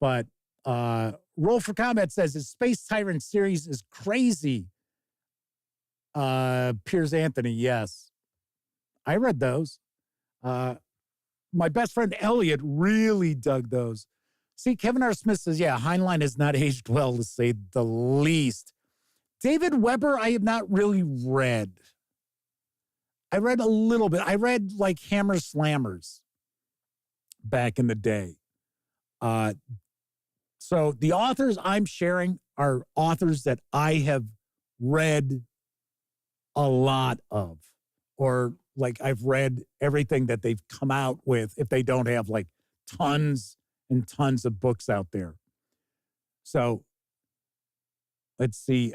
But Roll for Combat says, his Space Tyrant series is crazy. Piers Anthony, yes. I read those. My best friend Elliot really dug those. See, Kevin R. Smith says, yeah, Heinlein has not aged well, to say the least. David Weber, I have not really read. I read a little bit. I read like Hammer Slammers back in the day. So the authors I'm sharing are authors that I have read a lot of, or like I've read everything that they've come out with, if they don't have like tons and tons of books out there. So let's see.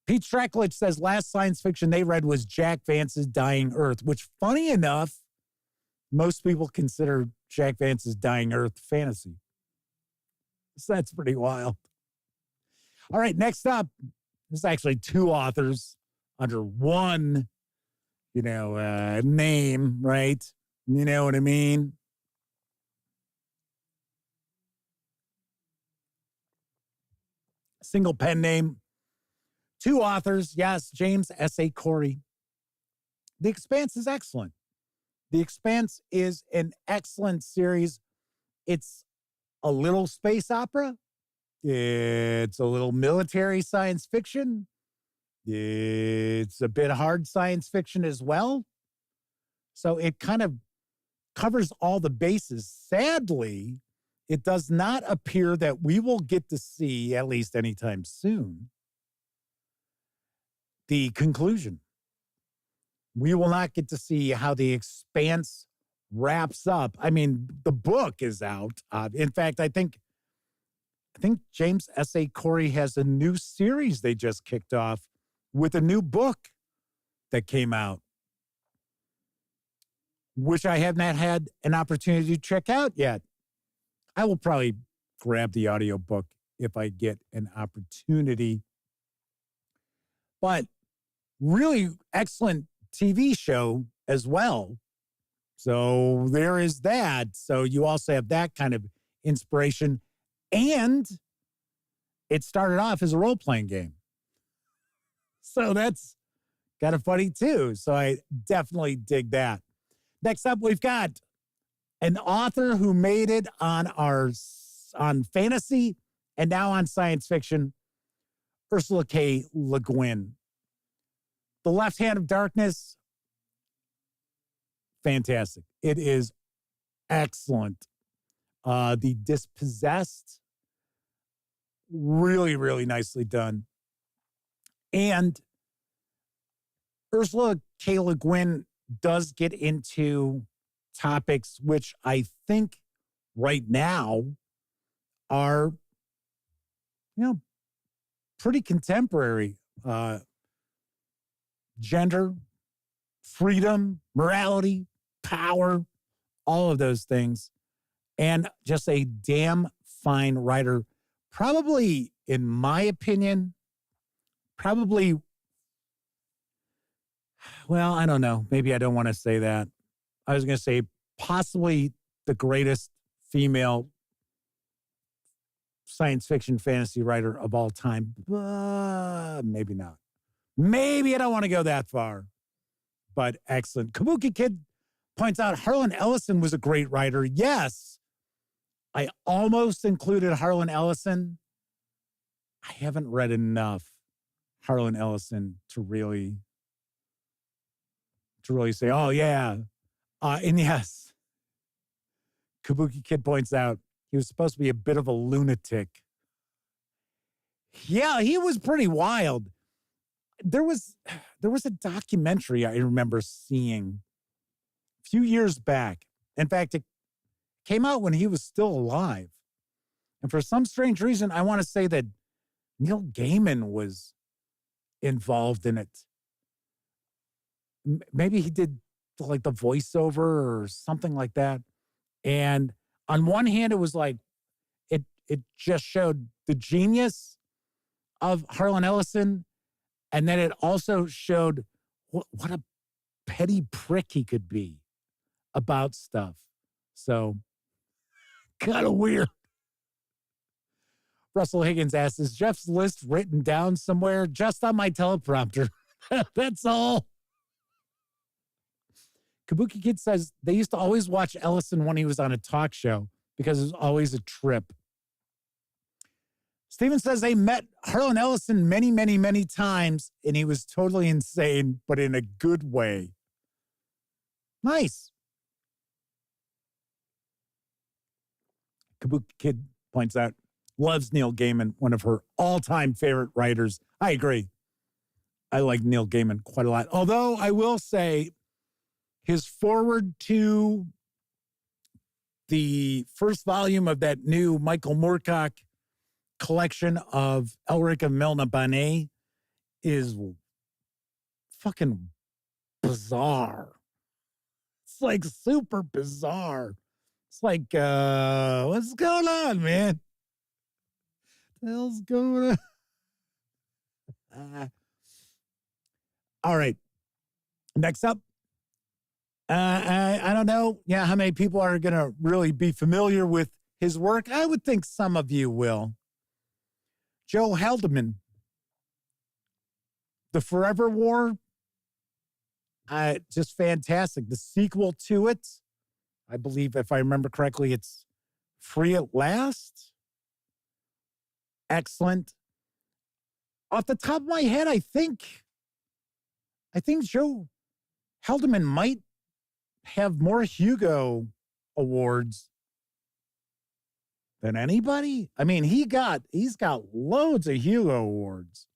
Pete Straklich says last science fiction they read was Jack Vance's Dying Earth, which, funny enough, most people consider Jack Vance's Dying Earth fantasy. So that's pretty wild. All right, next up, there's actually two authors under one, name, right? You know what I mean? Single pen name. Two authors, yes, James S.A. Corey. The Expanse is excellent. The Expanse is an excellent series. It's a little space opera. It's a little military science fiction. It's a bit hard science fiction as well. So it kind of covers all the bases. Sadly, it does not appear that we will get to see, at least anytime soon, the conclusion. We will not get to see how the Expanse wraps up. I mean, the book is out. In fact, I think James S.A. Corey has a new series they just kicked off with a new book that came out, which I have not had an opportunity to check out yet. I will probably grab the audiobook if I get an opportunity. But really excellent TV show as well. So there is that. So you also have that kind of inspiration. And it started off as a role-playing game. So that's kind of funny too. So I definitely dig that. Next up, we've got an author who made it on fantasy and now on science fiction, Ursula K. Le Guin. The Left Hand of Darkness, fantastic. It is excellent. The Dispossessed, really, really nicely done. And Ursula K. Le Guin does get into topics which I think right now are, pretty contemporary. Gender, freedom, morality, power, all of those things. And just a damn fine writer. Probably, in my opinion, well, I don't know. Maybe I don't want to say that. I was going to say possibly the greatest female science fiction fantasy writer of all time. Maybe not. Maybe I don't want to go that far, but excellent. Kabuki Kid points out Harlan Ellison was a great writer. Yes, I almost included Harlan Ellison. I haven't read enough Harlan Ellison to really say, oh, yeah. And yes, Kabuki Kid points out he was supposed to be a bit of a lunatic. Yeah, he was pretty wild. There was a documentary I remember seeing a few years back. In fact, it came out when he was still alive. And for some strange reason, I want to say that Neil Gaiman was involved in it. Maybe he did like the voiceover or something like that. And on one hand, it was like, it just showed the genius of Harlan Ellison. And then it also showed what a petty prick he could be about stuff. So, kind of weird. Russell Higgins asks, is Jeff's list written down somewhere? Just on my teleprompter. That's all. Kabuki Kid says they used to always watch Ellison when he was on a talk show because it was always a trip. Steven says they met Harlan Ellison many, many, many times, and he was totally insane, but in a good way. Nice. Kabuki Kid points out, loves Neil Gaiman, one of her all-time favorite writers. I agree. I like Neil Gaiman quite a lot. Although I will say his foreword to the first volume of that new Michael Moorcock collection of Elric of Milna Bonet is fucking bizarre. It's like super bizarre. It's like, what's going on, man? What the hell's going on? All right. Next up. I don't know, how many people are going to really be familiar with his work. I would think some of you will. Joe Haldeman, The Forever War, just fantastic. The sequel to it, I believe, if I remember correctly, it's Free at Last. Excellent. Off the top of my head, I think Joe Haldeman might have more Hugo awards than anybody. I mean, he's got loads of Hugo awards.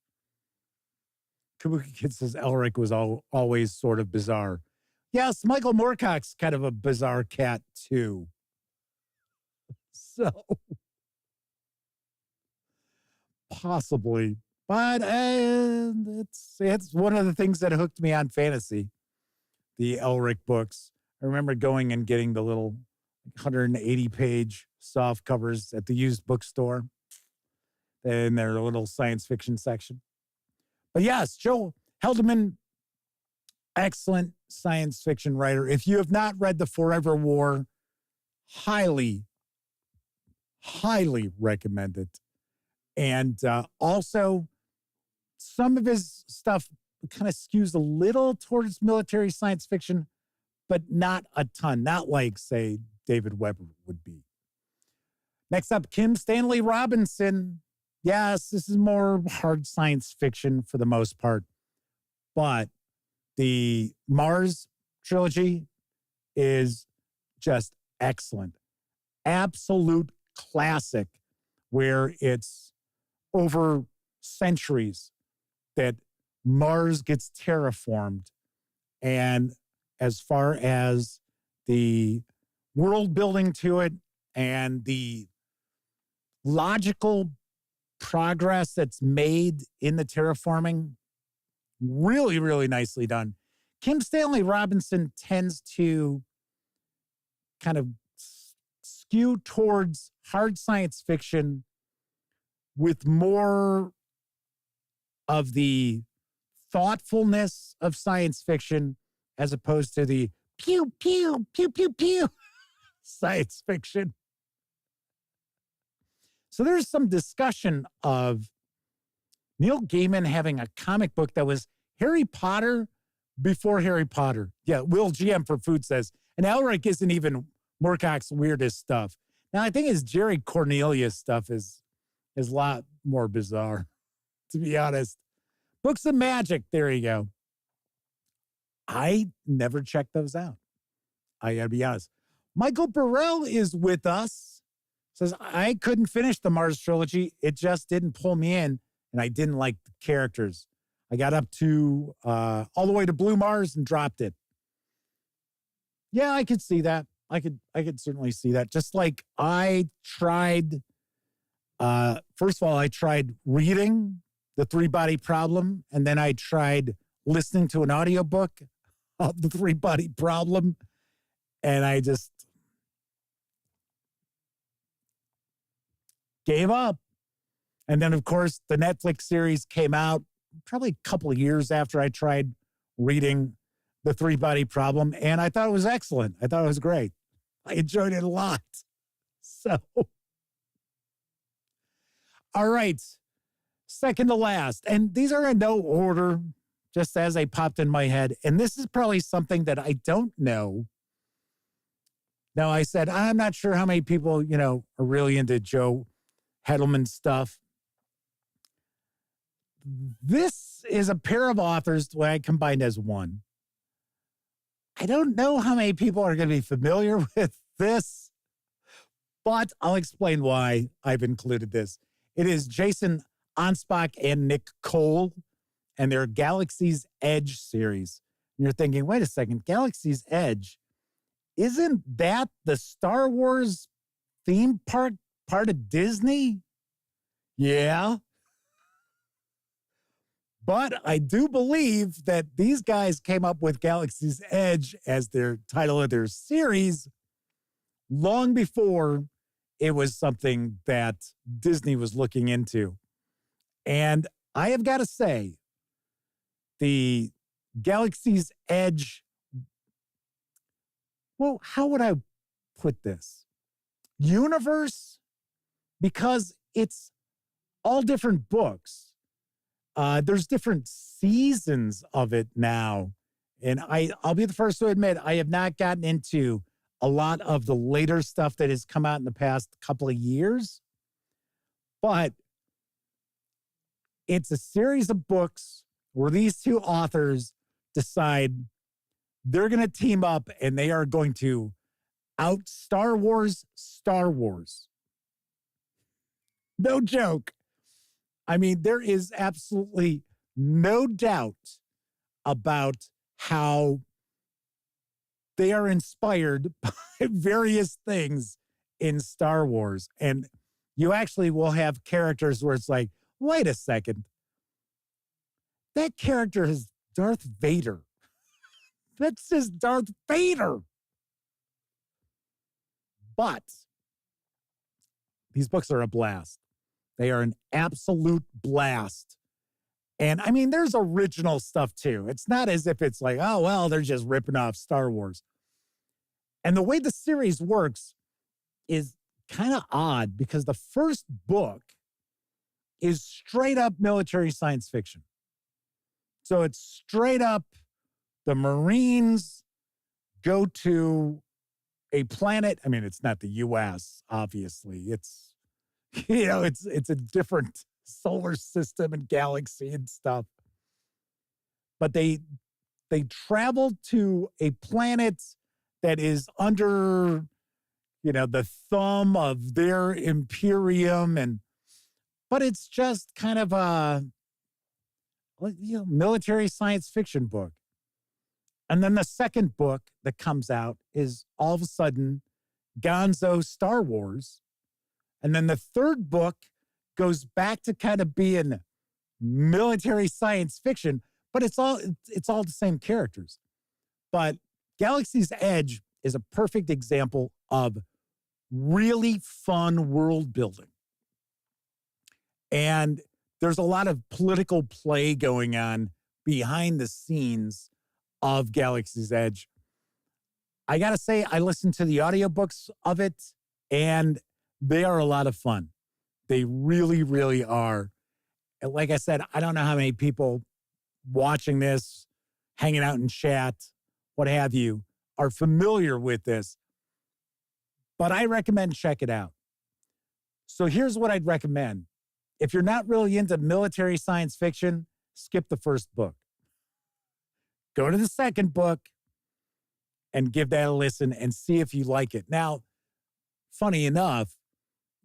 Kabuki Kid says Elric was always sort of bizarre. Yes, Michael Moorcock's kind of a bizarre cat too. So possibly, but it's one of the things that hooked me on fantasy. The Elric books. I remember going and getting the little 180-page soft covers at the used bookstore in their little science fiction section. But yes, Joe Haldeman, excellent science fiction writer. If you have not read The Forever War, highly, highly recommend it. And also, some of his stuff kind of skews a little towards military science fiction, but not a ton. Not like, say, David Weber would be. Next up, Kim Stanley Robinson. Yes, this is more hard science fiction for the most part, but the Mars trilogy is just excellent. Absolute classic, where it's over centuries that Mars gets terraformed. And as far as the world building to it and the logical progress that's made in the terraforming, really, really nicely done. Kim Stanley Robinson tends to kind of skew towards hard science fiction with more of the thoughtfulness of science fiction as opposed to the pew, pew, pew, pew, pew science fiction. So there's some discussion of Neil Gaiman having a comic book that was Harry Potter before Harry Potter. Yeah, Will GM for Food says. And Elric isn't even Moorcock's weirdest stuff. Now, I think his Jerry Cornelius stuff is a lot more bizarre, to be honest. Books of Magic, there you go. I never checked those out. I gotta be honest. Michael Burrell is with us. Says, I couldn't finish the Mars trilogy. It just didn't pull me in, and I didn't like the characters. I got up to all the way to Blue Mars and dropped it. Yeah, I could see that. I could certainly see that. Just like I tried, first of all, I tried reading The Three-Body Problem, and then I tried listening to an audiobook of The Three-Body Problem, and I just gave up. And then, of course, the Netflix series came out probably a couple of years after I tried reading The Three-Body Problem, and I thought it was excellent. I thought it was great. I enjoyed it a lot. So, all right, second to last. And these are in no order, just as they popped in my head. And this is probably something that I don't know. Now, I said, I'm not sure how many people, are really into Joe Hedelman stuff. This is a pair of authors that I combined as one. I don't know how many people are going to be familiar with this, but I'll explain why I've included this. It is Jason Anspach and Nick Cole and their Galaxy's Edge series. And you're thinking, wait a second, Galaxy's Edge, isn't that the Star Wars theme park part of Disney? Yeah. But I do believe that these guys came up with Galaxy's Edge as their title of their series long before it was something that Disney was looking into. And I have got to say, the Galaxy's Edge, well, how would I put this? Universe, because it's all different books. There's different seasons of it now. And I'll be the first to admit, I have not gotten into a lot of the later stuff that has come out in the past couple of years. But it's a series of books where these two authors decide they're going to team up and they are going to out Star Wars. No joke. I mean, there is absolutely no doubt about how they are inspired by various things in Star Wars. And you actually will have characters where it's like, wait a second, that character is Darth Vader. That's just Darth Vader. But these books are a blast. They are an absolute blast. And I mean, there's original stuff too. It's not as if it's like, oh, well, they're just ripping off Star Wars. And the way the series works is kind of odd because the first book is straight up military science fiction. So it's straight up the Marines go to a planet. I mean, it's not the US, obviously. It's it's a different solar system and galaxy and stuff. But they travel to a planet that is under, the thumb of their Imperium. But it's just kind of a, military science fiction book. And then the second book that comes out is all of a sudden Gonzo Star Wars. And then the third book goes back to kind of being military science fiction, but it's all the same characters. But Galaxy's Edge is a perfect example of really fun world building. And there's a lot of political play going on behind the scenes of Galaxy's Edge. I got to say, I listened to the audiobooks of it, and they are a lot of fun. They really, really are. And like I said, I don't know how many people watching this, hanging out in chat, what have you, are familiar with this. But I recommend check it out. So here's what I'd recommend. If you're not really into military science fiction, skip the first book. Go to the second book and give that a listen and see if you like it. Now, funny enough,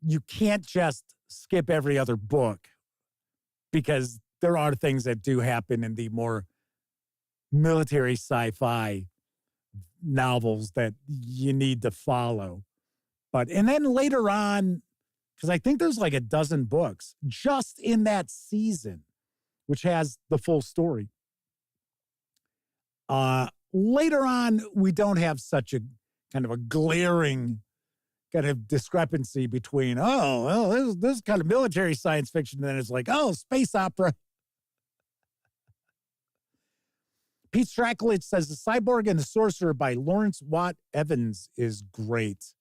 you can't just skip every other book because there are things that do happen in the more military sci-fi novels that you need to follow. And then later on, because I think there's like a dozen books just in that season, which has the full story. Later on, we don't have such a kind of a glaring kind of discrepancy between, oh, well, this is kind of military science fiction, and then it's like, oh, space opera. Pete Stracklich says The Cyborg and the Sorcerer by Lawrence Watt Evans is great.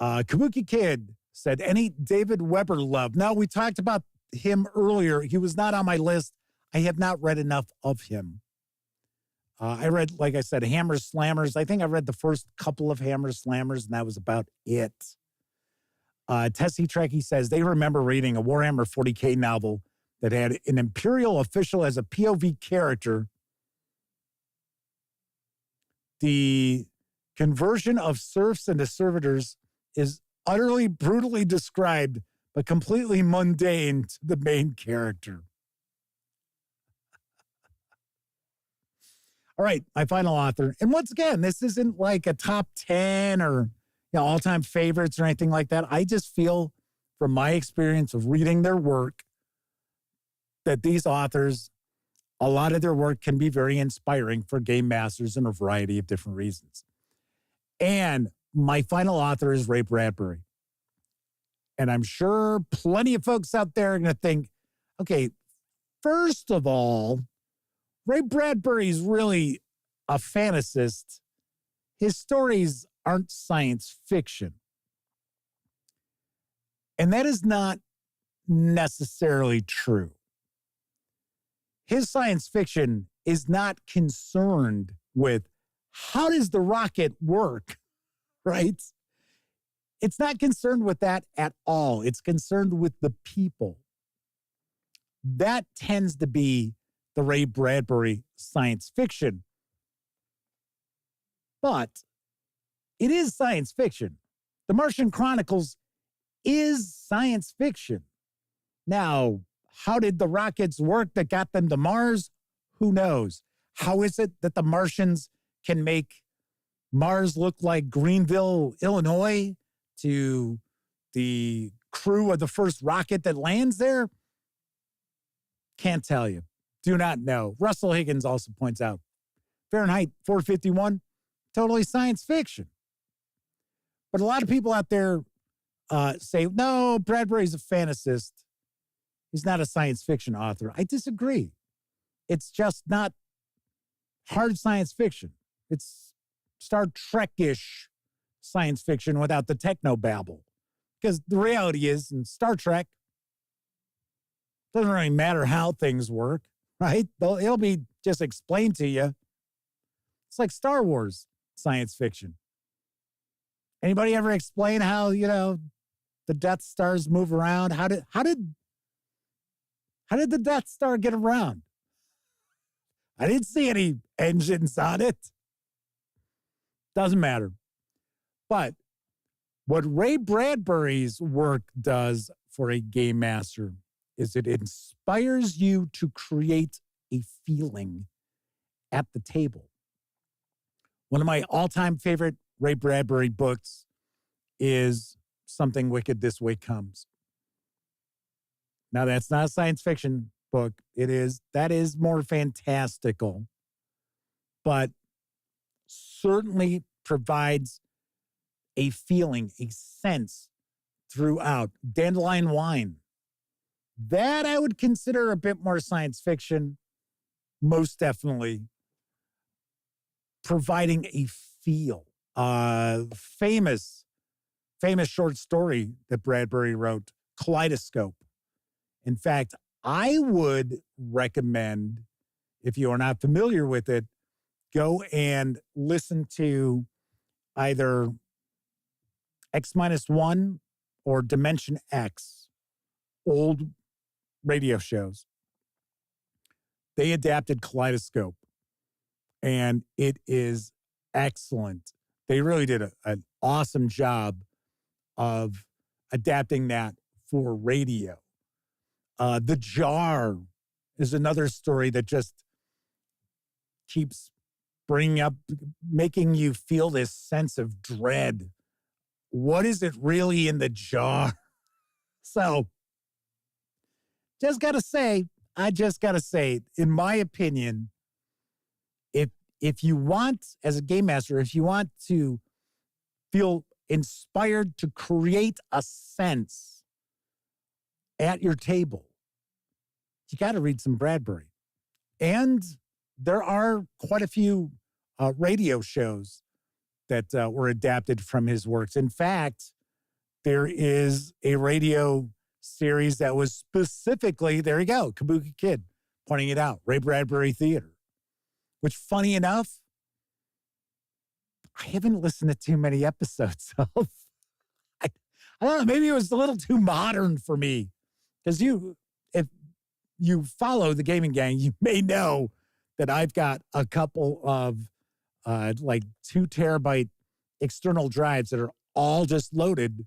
Kabuki Kid said, any David Weber love? No, we talked about him earlier. He was not on my list. I have not read enough of him. I read, like I said, Hammer Slammers. I think I read the first couple of Hammer Slammers, and that was about it. Tessie Trekkie says they remember reading a Warhammer 40K novel that had an Imperial official as a POV character. The conversion of serfs into servitors is utterly brutally described, but completely mundane to the main character. All right, my final author. And once again, this isn't like a top 10 or all-time favorites or anything like that. I just feel from my experience of reading their work that these authors, a lot of their work can be very inspiring for game masters in a variety of different reasons. And my final author is Ray Bradbury. And I'm sure plenty of folks out there are going to think, okay, first of all, Ray Bradbury's really a fantasist. His stories aren't science fiction. And that is not necessarily true. His science fiction is not concerned with how does the rocket work, right? It's not concerned with that at all. It's concerned with the people. That tends to be the Ray Bradbury science fiction. But it is science fiction. The Martian Chronicles is science fiction. Now, how did the rockets work that got them to Mars? Who knows? How is it that the Martians can make Mars look like Greenville, Illinois to the crew of the first rocket that lands there? Can't tell you. Do not know. Russell Higgins also points out Fahrenheit 451, totally science fiction. But a lot of people out there say, no, Bradbury's a fantasist. He's not a science fiction author. I disagree. It's just not hard science fiction. It's Star Trek-ish science fiction without the technobabble. Because the reality is, in Star Trek, it doesn't really matter how things work, right? It'll be just explained to you. It's like Star Wars science fiction. Anybody ever explain how, the Death Stars move around? How did the Death Star get around? I didn't see any engines on it. Doesn't matter. But what Ray Bradbury's work does for a game master is it inspires you to create a feeling at the table. One of my all-time favorite Ray Bradbury books is Something Wicked This Way Comes. Now, that's not a science fiction book. That is more fantastical, but certainly provides a feeling, a sense throughout. Dandelion Wine. That I would consider a bit more science fiction, most definitely providing a feel. Famous short story that Bradbury wrote, Kaleidoscope. In fact, I would recommend, if you are not familiar with it, go and listen to either X-1 or Dimension X, old radio shows. They adapted Kaleidoscope, and it is excellent. They really did an awesome job of adapting that for radio. The Jar is another story that just keeps bringing up, making you feel this sense of dread. What is it really in the jar? So, I just got to say, in my opinion, if you want, as a game master, if you want to feel inspired to create a sense at your table, you got to read some Bradbury. And there are quite a few radio shows that were adapted from his works. In fact, there is a radio series that was specifically, there you go, Kabuki Kid pointing it out, Ray Bradbury Theater, which, funny enough, I haven't listened to too many episodes of. I don't know, maybe it was a little too modern for me. Because if you follow the Gaming Gang, you may know that I've got a couple of like 2 terabyte external drives that are all just loaded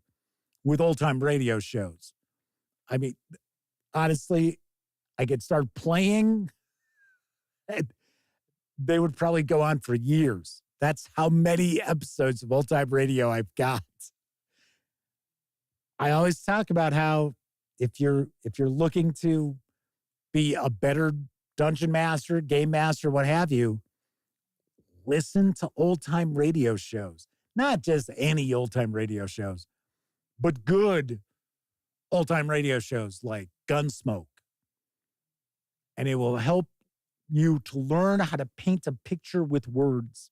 with old-time radio shows. I mean, honestly, I could start playing and they would probably go on for years. That's how many episodes of old-time radio I've got. I always talk about how if you're looking to be a better dungeon master, game master, what have you, listen to old-time radio shows. Not just any old-time radio shows, but good old-time radio shows like Gunsmoke. And it will help you to learn how to paint a picture with words.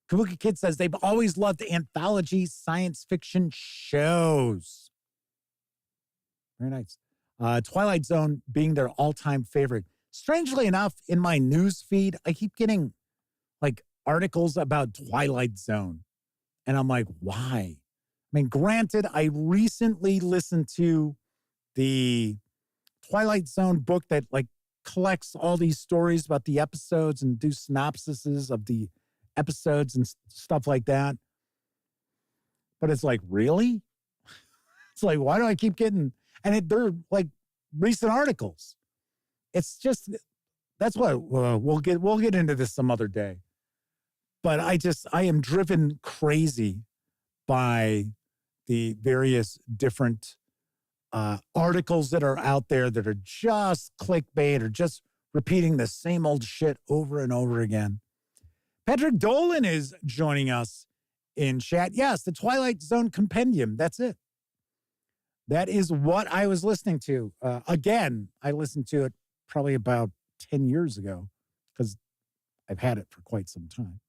Kabuki Kid says they've always loved anthology science fiction shows. Very nice. Twilight Zone being their all-time favorite. Strangely enough, in my news feed, I keep getting like articles about Twilight Zone. And I'm like, why? I mean, granted, I recently listened to the Twilight Zone book that like collects all these stories about the episodes and do synopsises of the episodes and stuff like that. But it's like, really? It's like, why do I keep getting, and they're like recent articles. It's just, that's what we'll get into this some other day. But I am driven crazy by the various different articles that are out there that are just clickbait or just repeating the same old shit over and over again. Patrick Dolan is joining us in chat. Yes, the Twilight Zone Compendium. That's it. That is what I was listening to. Again, I listened to it probably about 10 years ago because I've had it for quite some time.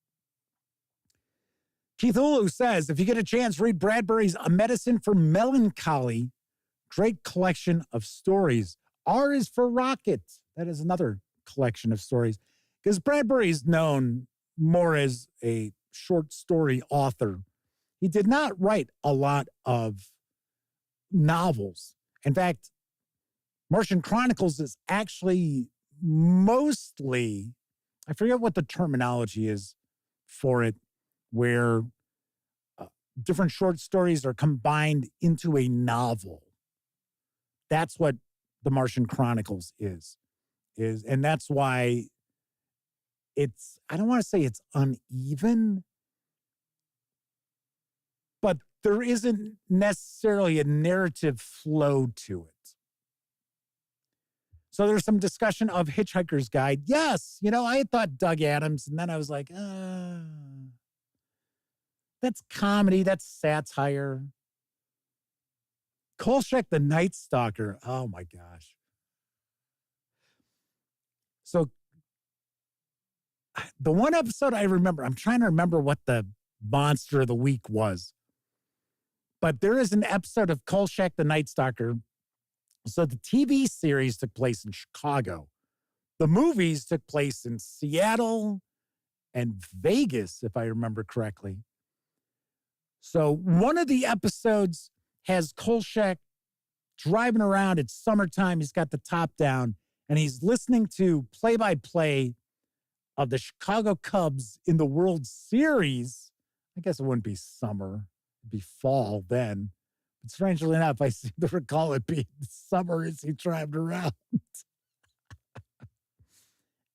Keith Ulu says, if you get a chance, read Bradbury's A Medicine for Melancholy. Great collection of stories. R is for Rocket. That is another collection of stories. Because Bradbury is known more as a short story author. He did not write a lot of novels. In fact, Martian Chronicles is actually mostly, I forget what the terminology is for it, where different short stories are combined into a novel. That's what the Martian Chronicles is. And that's why it's, I don't want to say it's uneven, but there isn't necessarily a narrative flow to it. So there's some discussion of Hitchhiker's Guide. Yes, I had thought Doug Adams, and then I was like, that's comedy, that's satire. Kolchak the Night Stalker. Oh my gosh. So the one episode I remember, I'm trying to remember what the monster of the week was. But there is an episode of Kolchak the Night Stalker. So the TV series took place in Chicago. The movies took place in Seattle and Vegas, if I remember correctly. So one of the episodes has Kolchak driving around. It's summertime. He's got the top down, and he's listening to play-by-play of the Chicago Cubs in the World Series. I guess it wouldn't be summer. It'd be fall then. But strangely enough, I seem to recall it being summer as he driving around.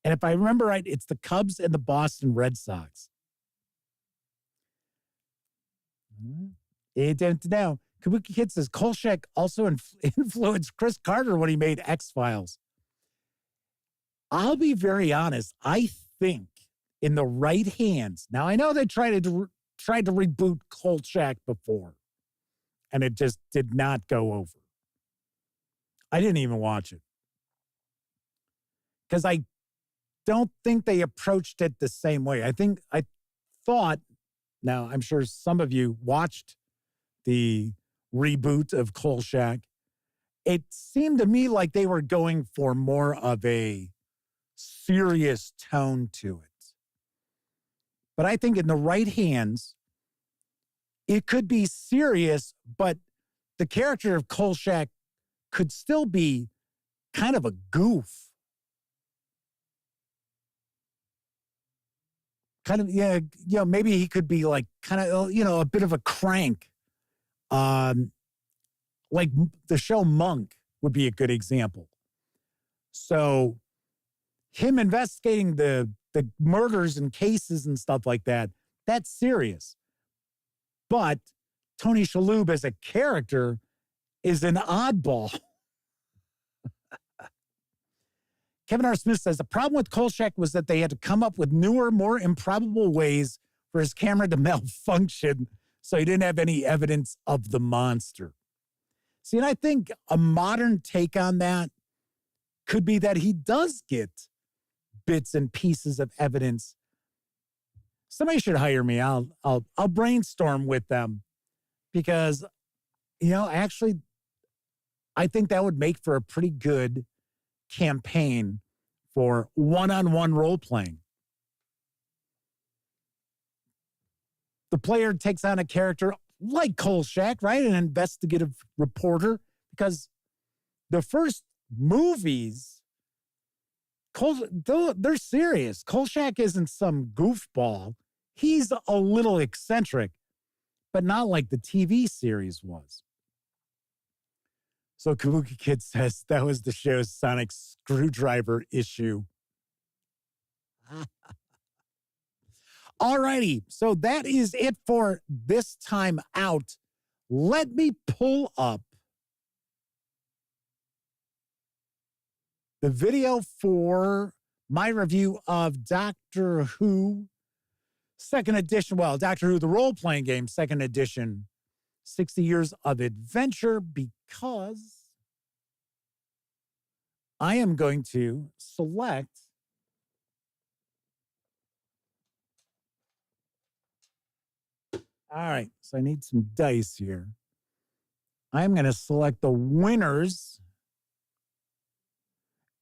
And if I remember right, it's the Cubs and the Boston Red Sox. You don't know. Kabuki Kid says Kolchak also influenced Chris Carter when he made X-Files. I'll be very honest. I think in the right hands. Now, I know they tried to reboot Kolchak before, and it just did not go over. I didn't even watch it because I don't think they approached it the same way. I thought, now I'm sure some of you watched the reboot of Kolchak. It seemed to me like they were going for more of a serious tone to it. But I think in the right hands, it could be serious, but the character of Kolchak could still be kind of a goof. Kind of, maybe he could be like kind of, a bit of a crank. Like the show Monk would be a good example. So him investigating the murders and cases and stuff like that, that's serious. But Tony Shalhoub as a character is an oddball. Kevin R. Smith says, the problem with Kolchak was that they had to come up with newer, more improbable ways for his camera to malfunction, so he didn't have any evidence of the monster. See, and I think a modern take on that could be that he does get bits and pieces of evidence. Somebody should hire me. I'll brainstorm with them because, actually, I think that would make for a pretty good campaign for one-on-one role-playing. The player takes on a character like Kolchak, right? An investigative reporter, because the first movies, they're serious. Kolchak isn't some goofball. He's a little eccentric, but not like the TV series was. So Kabuki Kid says that was the show's sonic screwdriver issue. All righty. So that is it for this time out. Let me pull up the video for my review of Doctor Who second edition. Well, Doctor Who, the role-playing game, second edition, 60 Years of Adventure, because I am going to select all right, so I need some dice here. I'm going to select the winners.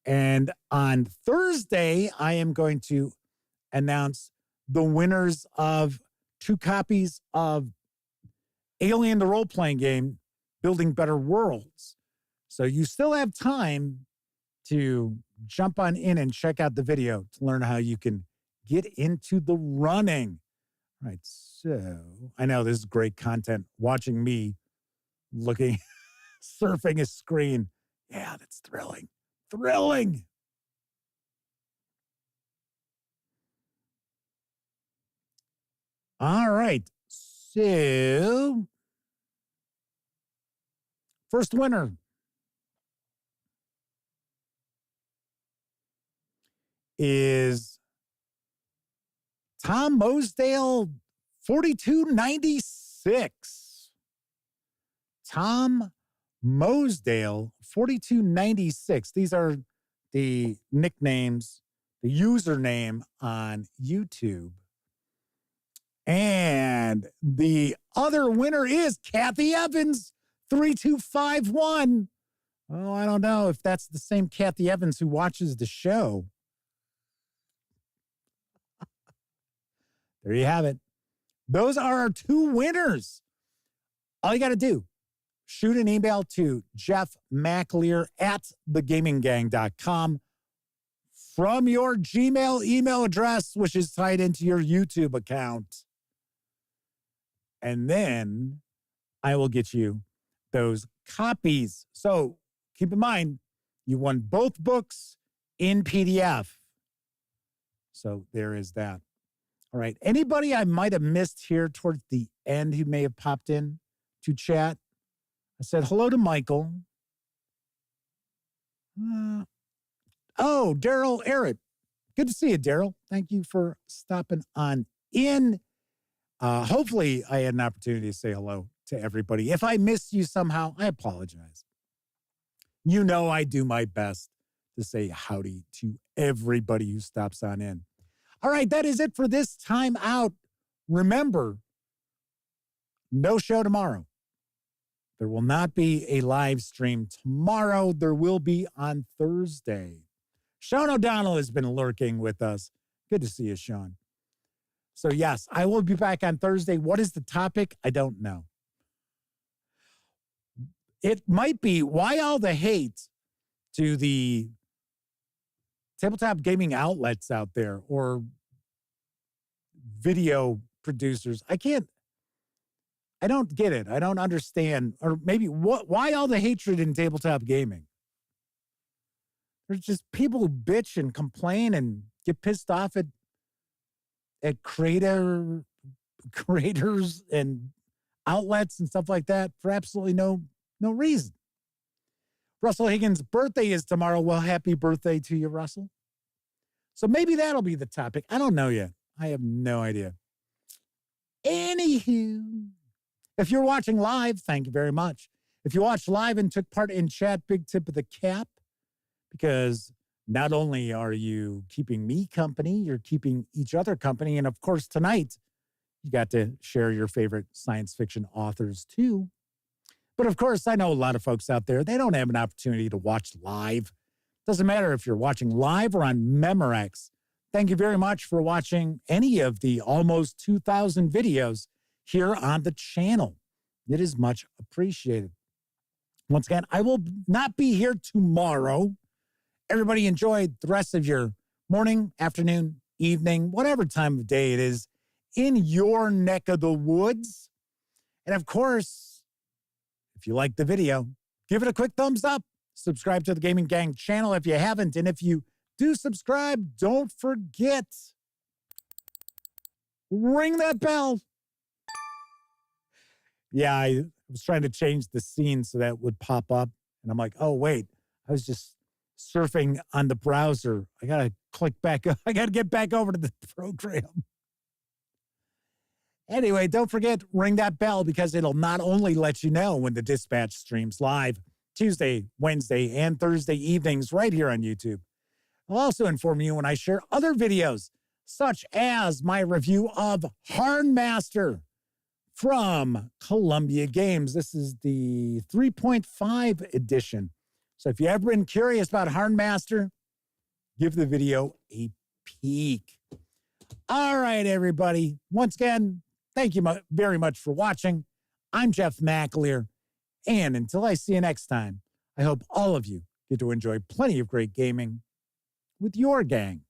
And on Thursday, I am going to announce the winners of 2 copies of Alien, the role-playing game, Building Better Worlds. So you still have time to jump on in and check out the video to learn how you can get into the running. All right, so I know this is great content. Watching me looking, surfing a screen. Yeah, that's thrilling. Thrilling. All right, so first winner is Tom Mosdale, 4296. Tom Mosdale, 4296. These are the nicknames, the username on YouTube. And the other winner is Kathy Evans, 3251. Oh, I don't know if that's the same Kathy Evans who watches the show. There you have it. Those are our 2 winners. All you got to do, shoot an email to Jeff McAleer at thegaminggang.com from your Gmail email address, which is tied into your YouTube account. And then I will get you those copies. So keep in mind, you won both books in PDF. So there is that. All right. Anybody I might have missed here towards the end who may have popped in to chat? I said hello to Michael. Daryl Arrett. Good to see you, Daryl. Thank you for stopping on in. Hopefully, I had an opportunity to say hello to everybody. If I missed you somehow, I apologize. You know I do my best to say howdy to everybody who stops on in. All right, that is it for this time out. Remember, no show tomorrow. There will not be a live stream tomorrow. There will be on Thursday. Sean O'Donnell has been lurking with us. Good to see you, Sean. So, yes, I will be back on Thursday. What is the topic? I don't know. It might be why all the hate to the tabletop gaming outlets out there or video producers. I don't get it. I don't understand. Or maybe why all the hatred in tabletop gaming? There's just people who bitch and complain and get pissed off at creators and outlets and stuff like that for absolutely no reason. Russell Higgins' birthday is tomorrow. Well, happy birthday to you, Russell. So maybe that'll be the topic. I don't know yet. I have no idea. Anywho, if you're watching live, thank you very much. If you watched live and took part in chat, big tip of the cap, because not only are you keeping me company, you're keeping each other company. And of course, tonight, you got to share your favorite science fiction authors too. But of course, I know a lot of folks out there, they don't have an opportunity to watch live. Doesn't matter if you're watching live or on Memorex. Thank you very much for watching any of the almost 2,000 videos here on the channel. It is much appreciated. Once again, I will not be here tomorrow. Everybody enjoy the rest of your morning, afternoon, evening, whatever time of day it is in your neck of the woods. And of course, if you like the video, give it a quick thumbs up. Subscribe to the Gaming Gang channel if you haven't. And if you do subscribe, don't forget, ring that bell. Yeah, I was trying to change the scene so that it would pop up. And I'm like, oh, wait, I was just surfing on the browser. I got to click back. I got to get back over to the program. Anyway, don't forget, ring that bell because it'll not only let you know when the Dispatch streams live Tuesday, Wednesday, and Thursday evenings right here on YouTube. I'll also inform you when I share other videos, such as my review of Harnmaster from Columbia Games. This is the 3.5 edition. So if you've ever been curious about Harnmaster, give the video a peek. All right, everybody. Once again, thank you very much for watching. I'm Jeff McAleer. And until I see you next time, I hope all of you get to enjoy plenty of great gaming with your gang.